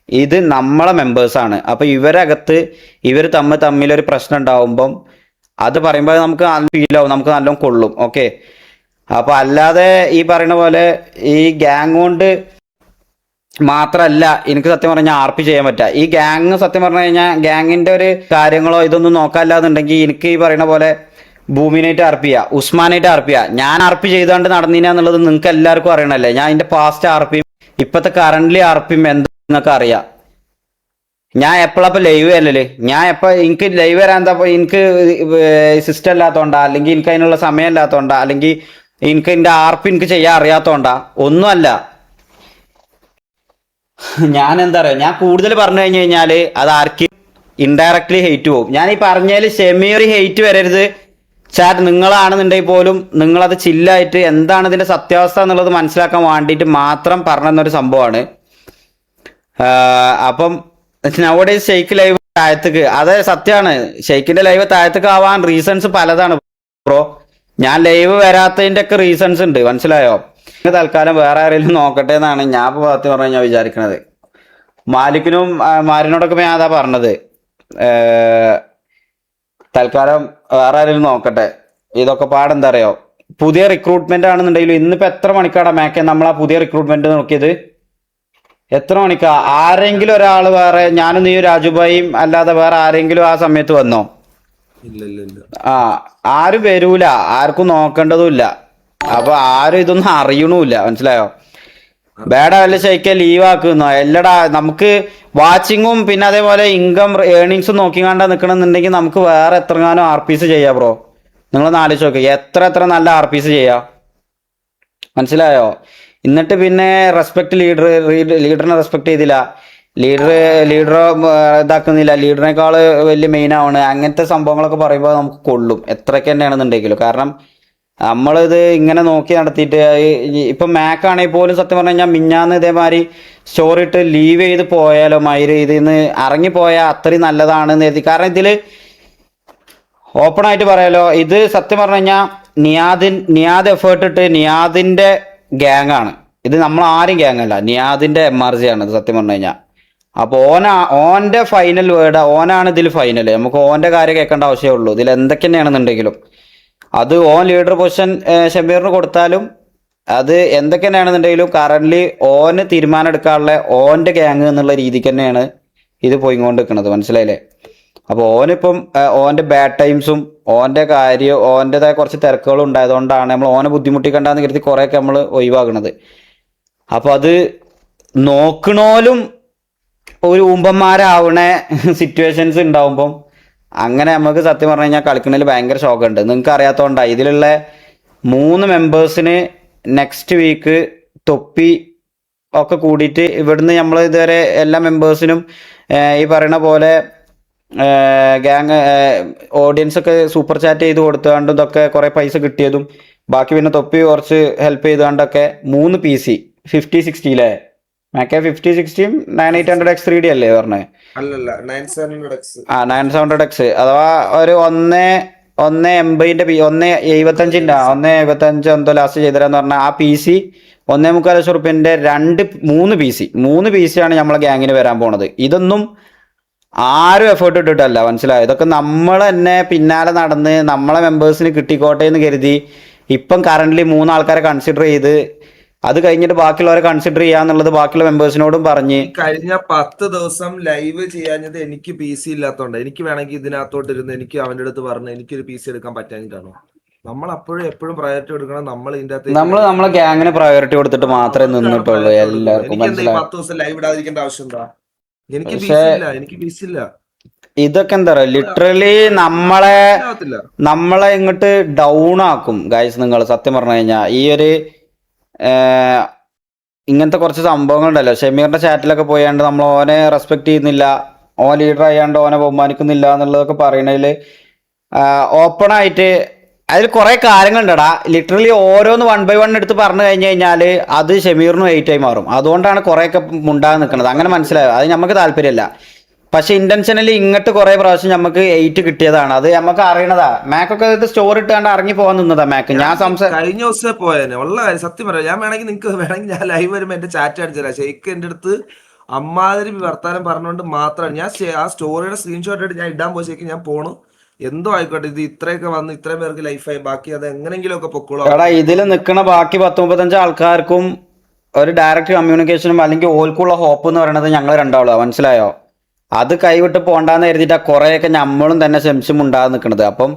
ഇത് നമ്മളെ മെമ്പേഴ്സാണ്. അപ്പോൾ ഇവരകത്ത് ഇവർ തമ്മിലൊരു പ്രശ്നം ഉണ്ടാവുമ്പം അത് പറയുമ്പോൾ നമുക്ക് ഫീൽ ആവും, നമുക്ക് നല്ലോണം കൊള്ളും. ഓക്കെ, അപ്പോൾ അല്ലാതെ ഈ പറയുന്ന പോലെ ഈ ഗ്യാങ് കൊണ്ട് മാത്രമല്ല എനിക്ക് സത്യം പറഞ്ഞാൽ ആർപ്പി ചെയ്യാൻ പറ്റുക. ഈ ഗ്യാങ് സത്യം പറഞ്ഞു കഴിഞ്ഞാൽ ഗ്യാങ്ങിന്റെ ഒരു കാര്യങ്ങളോ ഇതൊന്നും നോക്കാനില്ലാന്നുണ്ടെങ്കിൽ എനിക്ക് ഈ പറയുന്ന പോലെ ഭൂമിനായിട്ട് ആർപ്പ് ചെയ്യുക, ഉസ്മാനായിട്ട് ആർപ്പ് ചെയ്യുക. ഞാൻ ആർപ്പി ചെയ്തുകൊണ്ട് നടന്നില്ല നിങ്ങൾക്ക് എല്ലാവർക്കും അറിയണല്ലേ. ഞാൻ ഇതിന്റെ പാസ്റ്റ് ആർപ്പിയും ഇപ്പോഴത്തെ കറന്റ്ലി ആർപ്പിയും എന്തൊക്കെ അറിയാം. ഞാൻ എപ്പോഴപ്പോൾ ലൈവ് വരല്, ഞാൻ എനിക്ക് ലൈവ് വരാൻ എന്താ, എനിക്ക് സിസ്റ്റം ഇല്ലാത്തതുകൊണ്ടാ, അല്ലെങ്കിൽ എനിക്ക് അതിനുള്ള സമയം ഇല്ലാത്തതുകൊണ്ടാ, അല്ലെങ്കിൽ എനിക്ക് എൻ്റെ ആർപ്പി എനിക്ക് ചെയ്യാൻ അറിയാത്തതുകൊണ്ടാ? ഒന്നുമല്ല. ഞാൻ എന്താ പറയുക, ഞാൻ കൂടുതൽ പറഞ്ഞു കഴിഞ്ഞു കഴിഞ്ഞാൽ അത് ആർക്കും ഇൻഡയറക്ട്ലി ഹെയ്റ്റ് പോകും. ഞാൻ ഈ പറഞ്ഞതിൽ ഷെമിയൊരു ഹെയ്റ്റ് വരരുത് ചാറ്റ്. നിങ്ങളാണെന്നുണ്ടെങ്കിൽ പോലും നിങ്ങളത് ചില്ലായിട്ട് എന്താണ് ഇതിന്റെ സത്യാവസ്ഥ എന്നുള്ളത് മനസ്സിലാക്കാൻ വേണ്ടിയിട്ട് മാത്രം പറഞ്ഞൊരു സംഭവമാണ്. അപ്പം നവോഡേ ഷെയ്ക്ക് ലൈവ് താഴത്തേക്ക്, അതെ സത്യമാണ്, ഷെയ്ക്കിന്റെ ലൈവ് താഴത്തേക്ക് ആവാൻ റീസൺസ് പലതാണ് ബ്രോ. ഞാൻ ലൈവ് വരാത്തതിന്റെ ഒക്കെ റീസൺസ് ഉണ്ട്, മനസ്സിലായോ? തൽക്കാലം വേറെ ആരെങ്കിലും നോക്കട്ടെ എന്നാണ് ഞാൻ ഇപ്പോൾ സത്യം പറഞ്ഞാൽ ഞാൻ വിചാരിക്കണത്. മാലിക്കിനും മാരിനോടൊക്കെ ഞാൻ അതാ പറഞ്ഞത്, തൽക്കാലം വേറെ ആരെങ്കിലും നോക്കട്ടെ. ഇതൊക്കെ പാടെന്താ അറിയോ, പുതിയ റിക്രൂട്ട്മെന്റ് ആണെന്നുണ്ടെങ്കിലും ഇന്നിപ്പോ എത്ര മണിക്കാടാ മേക്കെ നമ്മൾ ആ പുതിയ റിക്രൂട്ട്മെന്റ് നോക്കിയത്? എത്ര മണിക്കാ? ആരെങ്കിലും ഒരാൾ വേറെ, ഞാനും നീ രാജുഭായിയും അല്ലാതെ വേറെ ആരെങ്കിലും ആ സമയത്ത് വന്നോ? ആരും വരൂല, ആർക്കും നോക്കേണ്ടതുമില്ല. അപ്പൊ ആരും ഇതൊന്നും അറിയണമില്ല, മനസ്സിലായോ? ബേഡ വല്ല ഷെയ്ക്ക ലീവ് ആക്കുന്നോ എല്ലടാ. നമുക്ക് വാച്ചിങ്ങും പിന്നെ അതേപോലെ ഇൻകം ഏർണിങ്സും നോക്കിക്കാണ്ടാ നിൽക്കണമെന്നുണ്ടെങ്കിൽ നമുക്ക് വേറെ എത്രങ്ങാനും RPs ചെയ്യാം ബ്രോ. നിങ്ങളൊന്ന് ആലോചിച്ച് നോക്ക്, എത്ര നല്ല RPs ചെയ്യാം, മനസ്സിലായോ? എന്നിട്ട് പിന്നെ റെസ്പെക്ട് ലീഡറിനെ റെസ്പെക്ട് ചെയ്തില്ല, ലീഡർ ഇതാക്കുന്നില്ല, ലീഡറിനേക്കാൾ വലിയ മെയിൻ ആണ്, അങ്ങനത്തെ സംഭവങ്ങളൊക്കെ പറയുമ്പോൾ നമുക്ക് കൊള്ളും എത്രയൊക്കെ തന്നെയാണെന്നുണ്ടെങ്കിലും. കാരണം നമ്മളിത് ഇങ്ങനെ നോക്കി നടത്തിയിട്ട് ഇപ്പം മാക്ക് ആണെങ്കിൽ പോലും സത്യം പറഞ്ഞു കഴിഞ്ഞാൽ മിഞ്ഞാന്ന് ഇതേമാതിരി സ്റ്റോറി ഇട്ട് ലീവ് ചെയ്ത് പോയാലോ മയിര് ഇതിൽ നിന്ന് ഇറങ്ങിപ്പോയാൽ അത്രയും നല്ലതാണെന്ന് കരുതി. കാരണം ഇതിൽ ഓപ്പൺ ആയിട്ട് പറയാലോ, ഇത് സത്യം പറഞ്ഞു കഴിഞ്ഞാൽ നിയാദ് എഫേർട്ട് ഇട്ട് നിയാദിന്റെ ഗ്യാങ് ആണ് ഇത്. നമ്മൾ ആരും ഗ്യാങ് അല്ല, നിയാദിന്റെ MRG ആണ് ഇത് സത്യം പറഞ്ഞു കഴിഞ്ഞാൽ. അപ്പൊ ഓന്റെ ഫൈനൽ വേർഡ്, ഓനാണ് ഇതിൽ ഫൈനൽ. നമുക്ക് ഓന്റെ കാര്യം കേൾക്കേണ്ട ആവശ്യമേ ഉള്ളൂ ഇതിൽ എന്തൊക്കെ തന്നെയാണെന്നുണ്ടെങ്കിലും. അത് ഓൻ ലീഡർ പൊസിഷൻ ഷമീറിന് കൊടുത്താലും അത് എന്തൊക്കെ തന്നെയാണെന്നുണ്ടെങ്കിലും കറന്റ് ഓന് തീരുമാനം എടുക്കാനുള്ള ഓന്റെ ഗ്യാങ് എന്നുള്ള രീതിക്ക് തന്നെയാണ് ഇത് പോയിക്കൊണ്ട് നിൽക്കുന്നത്, മനസ്സിലായില്ലേ? അപ്പോൾ ഓനിപ്പം ഓന്റെ ബാഡ് ടൈംസും ഓന്റെ കാര്യം ഓൻ്റെതായ കുറച്ച് തിരക്കുകളും ഉണ്ടായതുകൊണ്ടാണ് നമ്മൾ ഓനെ ബുദ്ധിമുട്ടിക്കണ്ടെന്ന് കരുതി കുറേയൊക്കെ നമ്മൾ ഒഴിവാക്കുന്നത്. അപ്പോൾ അത് നോക്കണോലും ഒരു ഊമ്പന്മാരാവണ സിറ്റുവേഷൻസ് ഉണ്ടാവുമ്പം അങ്ങനെ നമുക്ക് സത്യം പറഞ്ഞു കഴിഞ്ഞാൽ കളിക്കുന്നതിൽ ഭയങ്കര ഷോക്കുണ്ട്. നിങ്ങൾക്ക് അറിയാത്തതുകൊണ്ടാണ് ഇതിലുള്ള 3 മെമ്പേഴ്സിന് നെക്സ്റ്റ് വീക്ക് തൊപ്പി ഒക്കെ കൂടിയിട്ട് ഇവിടുന്ന് നമ്മൾ ഇതുവരെ എല്ലാ മെമ്പേഴ്സിനും ഈ പറയുന്ന പോലെ ഗ്യാങ് ഓഡിയൻസ് ഒക്കെ സൂപ്പർ ചാറ്റ് ചെയ്ത് കൊടുത്തുകൊണ്ടും ഇതൊക്കെ കുറേ പൈസ കിട്ടിയതും ബാക്കി പിന്നെ തൊപ്പി കുറച്ച് ഹെൽപ്പ് ചെയ്തുകൊണ്ടൊക്കെ 3 PC 50-60 മാക്കെ 50-60 9800X 3D അല്ലേ പറഞ്ഞത്? അല്ലല്ല 9700X. 9700X അഥവാ ഒരു 1.80ന്റെ 1.75 1.75 എന്തോ ലാസ്റ്റ് ചെയ്തരാന്ന് പറഞ്ഞാൽ ആ PC 1.25 ലക്ഷം റുപ്യന്റെ 3 PC ആണ് നമ്മളെ ഗ്യാങ്ങിന് വരാൻ പോണത്. ഇതൊന്നും ആരും എഫേർട്ട് ഇട്ടിട്ടല്ല, മനസ്സിലായോ? ഇതൊക്കെ നമ്മൾ തന്നെ പിന്നാലെ നടന്ന് നമ്മളെ മെമ്പേഴ്സിന് കിട്ടിക്കോട്ടെ എന്ന് കരുതി ഇപ്പം കറന്റ് 3 ആൾക്കാരെ കൺസിഡർ ചെയ്ത് അത് കഴിഞ്ഞിട്ട് ബാക്കിയുള്ളവരെ കൺസിഡർ ചെയ്യാന്നുള്ളത് ബാക്കിയുള്ള മെമ്പേഴ്സിനോടും പറഞ്ഞ് കഴിഞ്ഞ 10 ദിവസം ലൈവ് ചെയ്യാഞ്ഞത് എനിക്ക് PC ഇല്ലാത്തോണ്ട്. എനിക്ക് വേണമെങ്കിൽ ഇതിനകത്തോട്ട് ഇരുന്ന് എനിക്ക് അവന്റെ അടുത്ത് പറഞ്ഞ് എനിക്കൊരു PC എടുക്കാൻ പറ്റാഞ്ഞിട്ടാണോ? നമ്മൾ എപ്പോഴും പ്രയോറിറ്റി കൊടുക്കണം. നമ്മൾ ഇതിന്റെ അകത്ത് നമ്മളെ ഗ്യാങ്ങിന് പ്രയോറിറ്റി കൊടുത്തിട്ട് മാത്രമേ നിന്നിട്ടുള്ളൂ എല്ലാവർക്കും, എനിക്ക് മനസ്സിലായോ? 10 ദിവസം ലൈവ് ഇടാതിരിക്കേണ്ട ആവശ്യം എന്താ? എനിക്ക് PC പക്ഷേ ഇല്ല, എനിക്ക് PC ഇല്ല. ഇതൊക്കെ എന്താ പറയുക, ലിറ്ററലി നമ്മളെ ഇങ്ങോട്ട് ഡൗൺ ആക്കും ഗൈസ്. നിങ്ങൾ സത്യം പറഞ്ഞു കഴിഞ്ഞാൽ ഈ ഒരു ഇങ്ങനത്തെ കുറച്ച് സംഭവങ്ങളുണ്ടല്ലോ, ഷമീറിന്റെ ചാറ്റിലൊക്കെ പോയാണ്ട് നമ്മൾ ഓനെ റെസ്പെക്ട് ചെയ്യുന്നില്ല, ഓൻ ലീഡർ ആയാണ്ട് ഓനെ ബഹുമാനിക്കുന്നില്ല എന്നുള്ളതൊക്കെ പറയണതിൽ ഓപ്പൺ ആയിട്ട് അതിൽ കുറെ കാര്യങ്ങളുണ്ടടാ. ലിറ്ററലി ഓരോന്ന് 1 by 1 എടുത്ത് പറഞ്ഞു കഴിഞ്ഞു കഴിഞ്ഞാൽ അത് ഷമീറിനും 8 ആയി മാറും. അതുകൊണ്ടാണ് കുറെയൊക്കെ മുണ്ടാതെ നിൽക്കുന്നത്. അങ്ങനെ മനസ്സിലായോ? അത് നമുക്ക് താല്പര്യമില്ല. പക്ഷെ ഇന്റൻഷനലി ഇങ്ങോട്ട് കുറെ പ്രാവശ്യം നമുക്ക് 8 കിട്ടിയതാണ്. അത് നമുക്ക് അറിയണതാ. മാക്കൊക്കെ ഇത് സ്റ്റോറി ഇട്ടാണ്ട് ഇറങ്ങി പോകാൻ നിന്നതാ മാക്ക്. ഞാൻ കഴിഞ്ഞ ദിവസം പോയേനെ ഉള്ള കാര്യം സത്യം പറയാം. ഞാൻ വേണമെങ്കിൽ ഞാൻ ലൈവ് വരുമ്പോ എന്റെ ചാറ്റ് അടിച്ചതരാം. ഷെയ്ക്ക് എന്റെ അടുത്ത് അമ്മാതിരി വർത്താനം പറഞ്ഞുകൊണ്ട് മാത്രമാണ് ഞാൻ ആ സ്റ്റോറിയുടെ സ്ക്രീൻഷോട്ട് ആയിട്ട് ഞാൻ ഇടാൻ പോയി. ഞാൻ പോണു, എന്തോ ആയിക്കോട്ടെ, ഇത് ഇത്രയൊക്കെ വന്ന് ഇത്രയും പേർക്ക് ലൈഫായി, ബാക്കി അത് എങ്ങനെങ്കിലും ഒക്കെ പൊക്കോളൂ. എടാ ഇതിൽ നിൽക്കുന്ന ബാക്കി 10-35 ആൾക്കാർക്കും ഒരു ഡയറക്റ്റ് കമ്മ്യൂണിക്കേഷനും അല്ലെങ്കിൽ ഓൽക്കുള്ള ഹോപ്പ് എന്ന് പറയുന്നത് ഞങ്ങൾ രണ്ടാളാ, മനസ്സിലായോ? അത് കൈവിട്ട് പോണ്ടാന്ന് കരുതിയിട്ടാ കുറെയൊക്കെ നമ്മളും തന്നെ ശംശം ഉണ്ടാകാതെ നിൽക്കുന്നത്. അപ്പം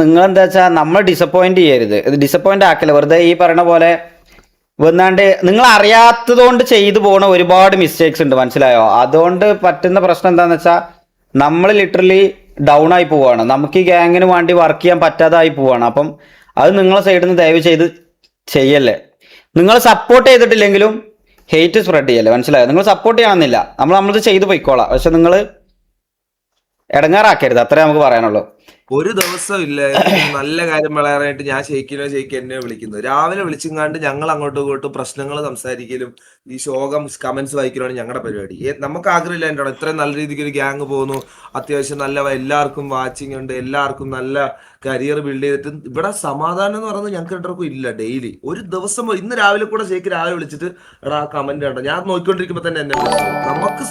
നിങ്ങൾ എന്താ വെച്ചാൽ നമ്മൾ ഡിസപ്പോയിന്റ് ചെയ്യരുത്, ഇത് ഡിസപ്പോയിന്റ് ആക്കല്ല. വെറുതെ ഈ പറയുന്ന പോലെ വന്നാണ്ട് നിങ്ങൾ അറിയാത്തതുകൊണ്ട് ചെയ്തു പോണ ഒരുപാട് മിസ്റ്റേക്സ് ഉണ്ട്, മനസ്സിലായോ? അതുകൊണ്ട് പറ്റുന്ന പ്രശ്നം എന്താന്ന് വെച്ചാൽ നമ്മൾ ലിറ്ററലി ഡൗൺ ആയി പോവാണ്, നമുക്ക് ഈ ഗ്യാങ്ങിന് വേണ്ടി വർക്ക് ചെയ്യാൻ പറ്റാതായി പോവാണ്. അപ്പം അത് നിങ്ങളെ സൈഡിൽ നിന്ന് ദയവ് ചെയ്ത് ചെയ്യല്ലേ. നിങ്ങൾ സപ്പോർട്ട് ചെയ്തിട്ടില്ലെങ്കിലും ഹെയ്റ്റ് സ്പ്രെഡ് ചെയ്യല്ലേ, മനസ്സിലായോ? നിങ്ങൾ സപ്പോർട്ട് ചെയ്യണമെന്നില്ല, നമ്മളത് ചെയ്തു പോയിക്കോളാം. പക്ഷെ നിങ്ങൾ ഇടങ്ങാറാക്കരുത്, അത്രേ നമുക്ക് പറയാനുള്ളൂ. ഒരു ദിവസം ഇല്ല നല്ല കാര്യം പറയാനായിട്ട് ഞാൻ ഷെയ്ക്ക് എന്നെ വിളിക്കുന്നത്. രാവിലെ വിളിച്ചിങ്ങാണ്ട് ഞങ്ങൾ അങ്ങോട്ടും ഇങ്ങോട്ടും പ്രശ്നങ്ങൾ സംസാരിക്കലും ഈ ശോകം കമന്റ്സ് വായിക്കലാണ് ഞങ്ങളുടെ പരിപാടി. നമുക്ക് ആഗ്രഹമില്ല എൻ്റെ ഇത്രയും നല്ല രീതിക്ക് ഒരു ഗ്യാങ് പോകുന്നു, അത്യാവശ്യം നല്ല എല്ലാവർക്കും വാച്ചിങ് ഉണ്ട്, എല്ലാവർക്കും നല്ല കരിയർ ബിൽഡ് ചെയ്തിട്ട് ഇവിടെ സമാധാനം എന്ന് പറയുന്നത് ഞങ്ങൾക്ക് രണ്ടുപേർക്കും ഇല്ല. ഡെയിലി ഒരു ദിവസം ഇന്ന് രാവിലെ കൂടെ ഷെയ്ക്ക് രാവിലെ വിളിച്ചിട്ട് എടാ ആ കമന്റ് കണ്ടോ, ഞാൻ നോക്കിക്കൊണ്ടിരിക്കുമ്പോ തന്നെ എന്നെ വിളിച്ചു. നമുക്ക്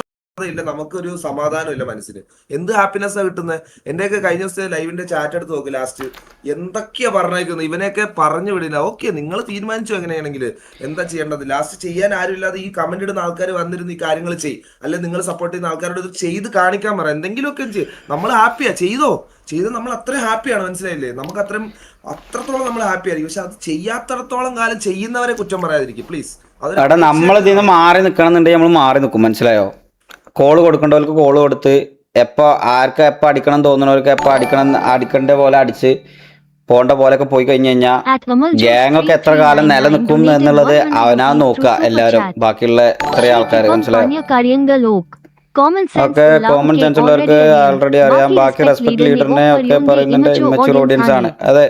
ഇല്ല, നമുക്കൊരു സമാധാനം ഇല്ല മനസ്സിന്. എന്ത് ഹാപ്പിനെസ്സാ കിട്ടുന്നത്? എന്റെയൊക്കെ കഴിഞ്ഞ ദിവസത്തെ ലൈവിന്റെ ചാറ്റ് എടുത്ത് നോക്ക്. ലാസ്റ്റ് എന്തൊക്കെയാ പറഞ്ഞേക്കുന്നത്. ഇവനെയൊക്കെ പറഞ്ഞു വിടില്ല. ഓക്കെ, നിങ്ങൾ തീരുമാനിച്ചു എങ്ങനെയാണെങ്കിൽ എന്താ ചെയ്യേണ്ടത്. ലാസ്റ്റ് ചെയ്യാൻ ആരുമില്ലാതെ ഈ കമന്റ് ഇടുന്ന ആൾക്കാർ വന്നിരുന്ന് ഈ കാര്യങ്ങൾ ചെയ്യും. അല്ലെ നിങ്ങൾ സപ്പോർട്ട് ചെയ്യുന്ന ആൾക്കാരോട് ഇത് ചെയ്ത് കാണിക്കാൻ പറ. എന്തെങ്കിലുമൊക്കെ ചെയ്യും. നമ്മൾ ഹാപ്പിയാ, ചെയ്ത് നമ്മൾ അത്രയും ഹാപ്പിയാണ്. മനസ്സിലായില്ലേ? നമുക്ക് അത്രത്തോളം നമ്മൾ ഹാപ്പി ആയിരിക്കും. പക്ഷെ അത് ചെയ്യാത്തടത്തോളം കാലം ചെയ്യുന്നവരെ കുറ്റം പറയാതിരിക്കും പ്ലീസ്. എടാ, നമ്മൾ ഇതിൽ നിന്ന് മാറി നിൽക്കണമെന്നുണ്ടെങ്കിൽ നമ്മൾ മാറി നിൽക്കും. മനസ്സിലായോ? കോള് കൊടുക്കേണ്ടവർക്ക് കോള് കൊടുത്ത് എപ്പോൾ ആർക്ക് എപ്പോൾ അടിക്കണം തോന്നുന്നവർക്ക് എപ്പോൾ അടിക്കേണ്ട പോലെ അടിച്ച് പോണ്ട പോലെയൊക്കെ പോയി കഴിഞ്ഞു കഴിഞ്ഞാൽ ഗ്യാങ് ഒക്കെ എത്ര കാലം നിലനിൽക്കും എന്നുള്ളത് അവനാ നോക്കുക എല്ലാവരും. ബാക്കിയുള്ള ഇത്രയും ആൾക്കാർ. മനസ്സിലായോ? ഒക്കെ കോമൺ സെൻസ് ഉള്ളവർക്ക് ആൾറെഡി അറിയാം. ബാക്കി റെസ്പെക്ട് ലീഡറിനെ ഒക്കെ പറയുന്നുണ്ട് ഇമ്മച്യൂർ ഓഡിയൻസ് ആണ്. അതെ,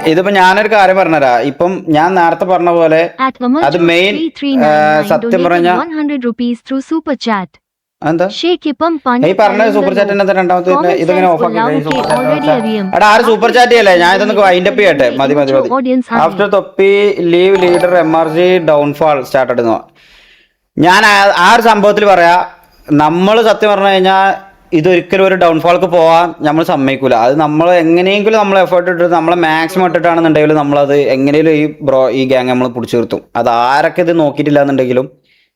ഇതിപ്പോ ഞാനൊരു കാര്യം പറഞ്ഞുതരാ. ഇപ്പം ഞാൻ നേരത്തെ പറഞ്ഞ പോലെ അത് മെയിൻ സത്യം പറഞ്ഞ എന്താ ഈ പറഞ്ഞ സൂപ്പർ ചാറ്റ് രണ്ടാമത്തെ ഇതിങ്ങനെ ഓഫ് ആക്കി. എടാ, ആര് സൂപ്പർ ചാറ്റ് ചെയ്യല്ലേ? ഞാൻ ഇതൊന്ന് വൈൻഡപ്പ് ചെയ്യട്ടെ. മതി. After Thoppi leave leader MRG downfall start എടുന്നു. ഞാൻ ആ ഒരു സംഭവത്തിൽ പറയാ, നമ്മൾ സത്യം പറഞ്ഞു കഴിഞ്ഞാൽ ഇതൊരിക്കലും ഒരു ഡൗൺഫാൾക്ക് പോകാൻ നമ്മൾ സമ്മതിക്കൂല. അത് നമ്മൾ എങ്ങനെയെങ്കിലും നമ്മൾ എഫേർട്ട് ഇട്ടിട്ട് നമ്മളെ മാക്സിമം ഇട്ടിട്ടാണെന്നുണ്ടെങ്കിലും നമ്മളത് എങ്ങനെയും ഈ ഗ്യാങ് നമ്മൾ പിടിച്ചു നിർത്തും. അത് ആരൊക്കെ ഇത് നോക്കിയിട്ടില്ല എന്നുണ്ടെങ്കിലും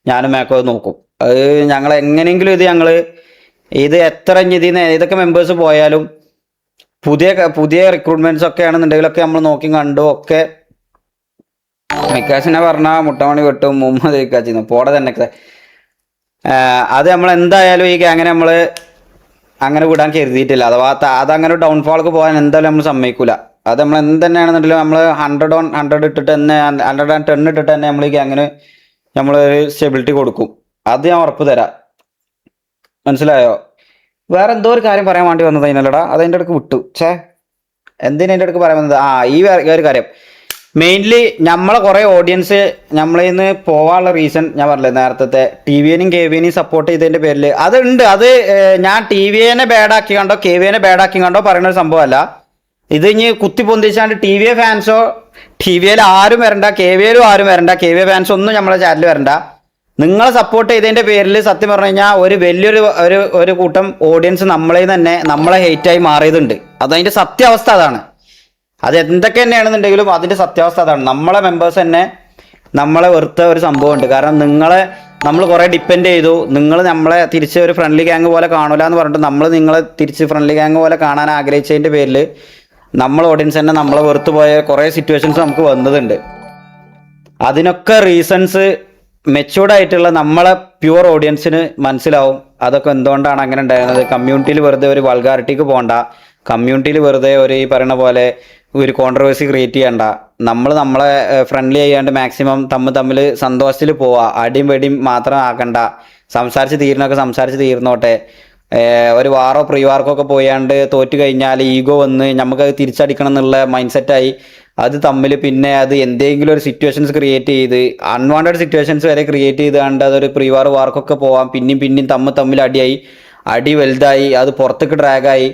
ഞാനും മേക്കോ നോക്കും. അത് ഞങ്ങൾ എങ്ങനെയെങ്കിലും ഇത് എത്ര ഏതൊക്കെ മെമ്പേഴ്സ് പോയാലും പുതിയ റിക്രൂട്ട്മെന്റ്സ് ഒക്കെ ആണെന്നുണ്ടെങ്കിലൊക്കെ നമ്മൾ നോക്കി കണ്ടു ഒക്കെ. മിക്കാസിനെ പറഞ്ഞ മുട്ടമണി വെട്ടും മുഹമ്മദ് ഇക്കാച്ചിന്ന് പോടെ തന്നെ. അത് നമ്മൾ എന്തായാലും ഈ ഗ്യാങ്ങിനെ നമ്മൾ അങ്ങനെ വിടാൻ കരുതിയിട്ടില്ല. അഥവാ അതങ്ങനെ ഡൗൺഫാൾക്ക് പോകാൻ എന്തായാലും നമ്മൾ സമ്മതിക്കൂല. അത് നമ്മൾ എന്തെന്നെയാണെന്നുണ്ടെങ്കിലും നമ്മൾ 100 ഇട്ടിട്ട് തന്നെ 110 ഇട്ടിട്ട് തന്നെ നമ്മൾ ഈ ഗ്യാങ്ങിന് നമ്മളൊരു സ്റ്റെബിലിറ്റി കൊടുക്കും. അത് ഞാൻ ഉറപ്പ് തരാം. മനസ്സിലായോ? വേറെ എന്തോ ഒരു കാര്യം പറയാൻ വേണ്ടി വന്നത് അതിനല്ലടാ, അതിൻ്റെ അടുക്ക് വിട്ടു. എന്തിനതിൻ്റെ അടുക്ക് പറയാൻ വന്നത്? ഈ ഒരു കാര്യം മെയിൻലി നമ്മളെ കുറേ ഓഡിയൻസ് നമ്മളിൽ നിന്ന് പോകാനുള്ള റീസൺ ഞാൻ പറഞ്ഞില്ലേ നേരത്തെ, TVNയും KVNയും സപ്പോർട്ട് ചെയ്തതിൻ്റെ പേരിൽ അതുണ്ട്. അത് ഞാൻ TVNയെ ബാഡാക്കി കണ്ടോ KVNയെ ബാഡാക്കി കണ്ടോ പറയുന്ന ഒരു സംഭവമല്ല. ഇത് ഇനി കുത്തി പൊന്തിച്ചാണ്ട് TVA ഫാൻസോ TVL ആരും വരണ്ട, KVLും ആരും വരണ്ട, KVA ഫാൻസ് ഒന്നും നമ്മളെ ചാനലിൽ വരണ്ട. നിങ്ങളെ സപ്പോർട്ട് ചെയ്തതിൻ്റെ പേരിൽ സത്യം പറഞ്ഞു കഴിഞ്ഞാൽ ഒരു വലിയൊരു ഒരു കൂട്ടം ഓഡിയൻസ് നമ്മളെ ഹെയ്റ്റായി മാറിയതുണ്ട്. അതതിൻ്റെ സത്യാവസ്ഥ അതാണ്. അത് എന്തൊക്കെ തന്നെയാണെന്നുണ്ടെങ്കിലും അതിൻ്റെ സത്യാവസ്ഥ അതാണ്. നമ്മളെ മെമ്പേഴ്സ് തന്നെ നമ്മളെ വെറുത്ത ഒരു സംഭവമുണ്ട്. കാരണം നമ്മൾ കുറേ ഡിപ്പെൻഡ് ചെയ്തു. നിങ്ങൾ നമ്മളെ തിരിച്ച് ഒരു ഫ്രണ്ട്ലി ഗ്യാങ് പോലെ കാണൂല എന്ന് പറഞ്ഞിട്ട് നിങ്ങളെ തിരിച്ച് ഫ്രണ്ട്ലി ഗ്യാങ് പോലെ കാണാൻ ആഗ്രഹിച്ചതിൻ്റെ പേരിൽ നമ്മൾ ഓഡിയൻസ് തന്നെ നമ്മളെ വെറുത്ത് പോയ കുറേ സിറ്റുവേഷൻസ് നമുക്ക് വന്നതുണ്ട്. അതിനൊക്കെ റീസൺസ് മെച്യൂർഡ് ആയിട്ടുള്ള നമ്മളെ പ്യുവർ ഓഡിയൻസിന് മനസ്സിലാവും അതൊക്കെ എന്തുകൊണ്ടാണ് അങ്ങനെ ഉണ്ടായിരുന്നത്. കമ്മ്യൂണിറ്റിയിൽ വെറുതെ ഒരു വൾഗാരിറ്റിക്ക് പോകണ്ട. കമ്മ്യൂണിറ്റിയിൽ വെറുതെ ഒരു ഈ പറയുന്ന പോലെ ഒരു കോൺട്രവേഴ്സി ക്രിയേറ്റ് ചെയ്യണ്ട. നമ്മളെ ഫ്രണ്ട്ലി ചെയ്യാണ്ട് മാക്സിമം തമ്മിൽ സന്തോഷത്തിൽ പോവുക. അടിയും വെടിയും മാത്രം ആക്കണ്ട. സംസാരിച്ച് തീർന്നോട്ടെ. ഒരു വാറോ പ്രീ വാർക്കൊക്കെ പോയാണ്ട് തോറ്റു കഴിഞ്ഞാൽ ഈഗോ വന്ന് നമുക്കത് തിരിച്ചടിക്കണം എന്നുള്ള മൈൻഡ് സെറ്റായി അത് പിന്നെ അത് എന്തെങ്കിലും ഒരു സിറ്റുവേഷൻസ് ക്രിയേറ്റ് ചെയ്ത് അൺവാണ്ടഡ് സിറ്റുവേഷൻസ് വരെ ക്രിയേറ്റ് ചെയ്താണ്ട് അതൊരു പ്രീ വാർക്കൊക്കെ പോവാം. പിന്നെയും തമ്മിൽ അടി വലുതായി, അത് പുറത്തേക്ക് ഡ്രാഗായി,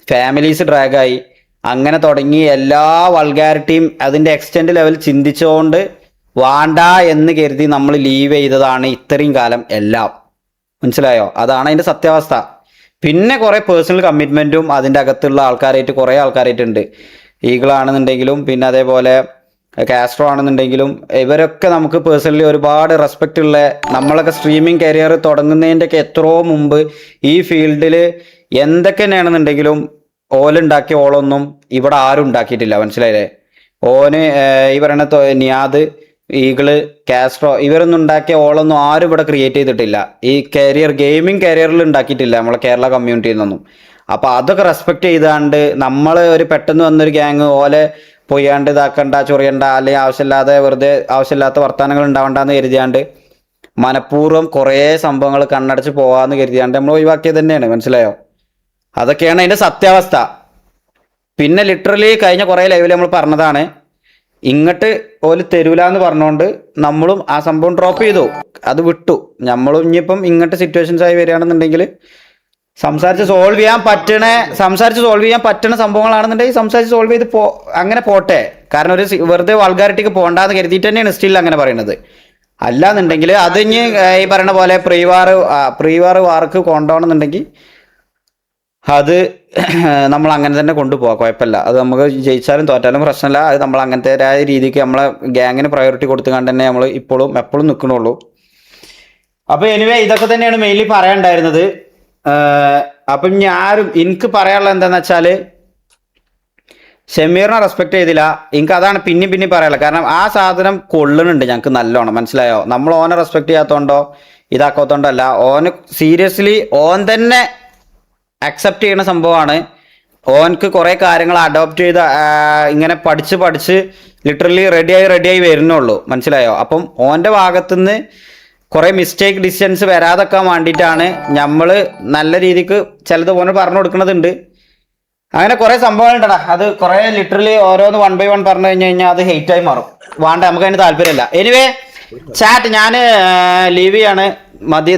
ഫാമിലീസ് ഡ്രാഗായി, അങ്ങനെ തുടങ്ങി എല്ലാ വൾഗാരിറ്റിയും അതിൻ്റെ എക്സ്റ്റെൻഡ് ലെവൽ ചിന്തിച്ചുകൊണ്ട് വേണ്ട എന്ന് കരുതി നമ്മൾ ലീവ് ചെയ്തതാണ് ഇത്രയും കാലം എല്ലാം. മനസ്സിലായോ? അതാണ് അതിൻ്റെ സത്യാവസ്ഥ. പിന്നെ കുറേ പേഴ്സണൽ കമ്മിറ്റ്മെൻറ്റും അതിൻ്റെ അകത്തുള്ള കുറേ ആൾക്കാരായിട്ടുണ്ട്. ഈഗിളാണെന്നുണ്ടെങ്കിലും പിന്നെ അതേപോലെ കാസ്ട്രോ ആണെന്നുണ്ടെങ്കിലും ഇവരൊക്കെ നമുക്ക് പേഴ്സണലി ഒരുപാട് റെസ്പെക്റ്റ് ഉള്ള, നമ്മളൊക്കെ സ്ട്രീമിംഗ് കരിയർ തുടങ്ങുന്നതിൻ്റെയൊക്കെ എത്രയോ മുമ്പ് ഈ ഫീൽഡിൽ എന്തൊക്കെ തന്നെയാണെന്നുണ്ടെങ്കിലും ഓലുണ്ടാക്കിയ ഓളൊന്നും ഇവിടെ ആരും ഉണ്ടാക്കിയിട്ടില്ല. മനസ്സിലായില്ലേ? ഈ പറയുന്ന നിയാദ്, ഈഗിള്, കാസ്ട്രോ ഇവരൊന്നും ഉണ്ടാക്കിയ ഓളൊന്നും ആരും ഇവിടെ ക്രിയേറ്റ് ചെയ്തിട്ടില്ല. ഈ ഗെയിമിംഗ് കരിയറിൽ ഉണ്ടാക്കിയിട്ടില്ല നമ്മളെ കേരള കമ്മ്യൂണിറ്റിയിൽ നിന്നൊന്നും. അപ്പോൾ അതൊക്കെ റെസ്പെക്ട് ചെയ്താണ്ട് നമ്മൾ ഒരു പെട്ടെന്ന് വന്നൊരു ഗ്യാങ് ഓലെ പോയാണ്ട് ഇതാക്കണ്ട, ചൊറിയണ്ട, അല്ലെങ്കിൽ വെറുതെ ആവശ്യമില്ലാത്ത വർത്തമാനങ്ങൾ ഉണ്ടാവണ്ടെന്ന് കരുതിയാണ്ട് മനഃപൂർവ്വം കുറേ സംഭവങ്ങൾ കണ്ണടച്ച് പോകാമെന്ന് കരുതിയാണ്ട് നമ്മൾ ഒഴിവാക്കിയത് തന്നെയാണ്. മനസ്സിലായോ? അതൊക്കെയാണ് അതിൻ്റെ സത്യാവസ്ഥ. പിന്നെ ലിറ്ററലി കഴിഞ്ഞ കുറേ ലൈവിൽ നമ്മൾ പറഞ്ഞതാണ്, ഇങ്ങോട്ട് ഓല് തരൂല എന്ന് പറഞ്ഞുകൊണ്ട് നമ്മളും ആ സംഭവം ഡ്രോപ്പ് ചെയ്തു, അത് വിട്ടു. നമ്മളും ഇനിയിപ്പം ഇങ്ങോട്ട് സിറ്റുവേഷൻസ് ആയി വരികയാണെന്നുണ്ടെങ്കിൽ സംസാരിച്ച് സോൾവ് ചെയ്യാൻ പറ്റണ സംഭവങ്ങളാണെന്നുണ്ടെങ്കിൽ സംസാരിച്ച് സോൾവ് ചെയ്ത് അങ്ങനെ പോട്ടെ. കാരണം വെറുതെ വൾഗാരിറ്റിക്ക് പോകണ്ടെന്ന് കരുതിയിട്ട് തന്നെയാണ് സ്റ്റിൽ അങ്ങനെ പറയുന്നത്. അല്ലാന്നുണ്ടെങ്കിൽ അത് ഇനി ഈ പറയുന്ന പോലെ പ്രീവാർ വാർക്ക് കൊണ്ടുപോകണമെന്നുണ്ടെങ്കിൽ അത് നമ്മൾ അങ്ങനെ തന്നെ കൊണ്ടുപോകാം, കുഴപ്പമില്ല. അത് നമുക്ക് ജയിച്ചാലും തോറ്റാലും പ്രശ്നമില്ല. അത് നമ്മൾ അങ്ങനത്തേതായ രീതിക്ക് നമ്മളെ ഗ്യാങ്ങിന് പ്രയോറിറ്റി കൊടുത്തുകൊണ്ട് തന്നെ നമ്മൾ ഇപ്പോഴും എപ്പോഴും നിൽക്കണുള്ളൂ. അപ്പോൾ എനിവേ ഇതൊക്കെ തന്നെയാണ് മെയിൻലി പറയാനുണ്ടായിരുന്നത്. അപ്പം എനിക്ക് പറയാനുള്ളത് എന്താണെന്ന് വെച്ചാൽ, ഷമീറിനെ റെസ്പെക്ട് ചെയ്തില്ല. എനിക്ക് അതാണ് പിന്നെയും പറയാനുള്ളത്. കാരണം ആ സാധനം കൊള്ളുന്നുണ്ട് ഞങ്ങൾക്ക് നല്ലോണം, മനസ്സിലായോ? നമ്മൾ ഓനെ റെസ്പെക്ട് ചെയ്യാത്തതുകൊണ്ടോ ഇതാക്കാത്തതുകൊണ്ടോ അല്ല, ഓന് സീരിയസ്ലി ഓൻ തന്നെ അക്സെപ്റ്റ് ചെയ്യുന്ന സംഭവമാണ്. ഓനക്ക് കുറേ കാര്യങ്ങൾ അഡോപ്റ്റ് ചെയ്ത് ഇങ്ങനെ പഠിച്ച് ലിറ്ററലി റെഡിയായി വരുന്നുള്ളൂ, മനസ്സിലായോ? അപ്പം ഓൻ്റെ ഭാഗത്തുനിന്ന് കുറേ മിസ്റ്റേക്ക് ഡിസിഷൻസ് വരാതെക്കാൻ വേണ്ടിയിട്ടാണ് നമ്മൾ നല്ല രീതിക്ക് ചിലത് ഓന് പറഞ്ഞു കൊടുക്കുന്നതുണ്ട്. അങ്ങനെ കുറേ സംഭവങ്ങളുണ്ടടാ. അത് കുറേ ലിറ്ററലി ഓരോന്ന് 1 by 1 പറഞ്ഞു കഴിഞ്ഞാൽ അത് ഹെയ്റ്റായി മാറും. വേണ്ട, നമുക്ക് അതിന് താല്പര്യമില്ല. എനിവേ ചാറ്റ് ഞാൻ ലീവ് ചെയ്യാണ്, മതി.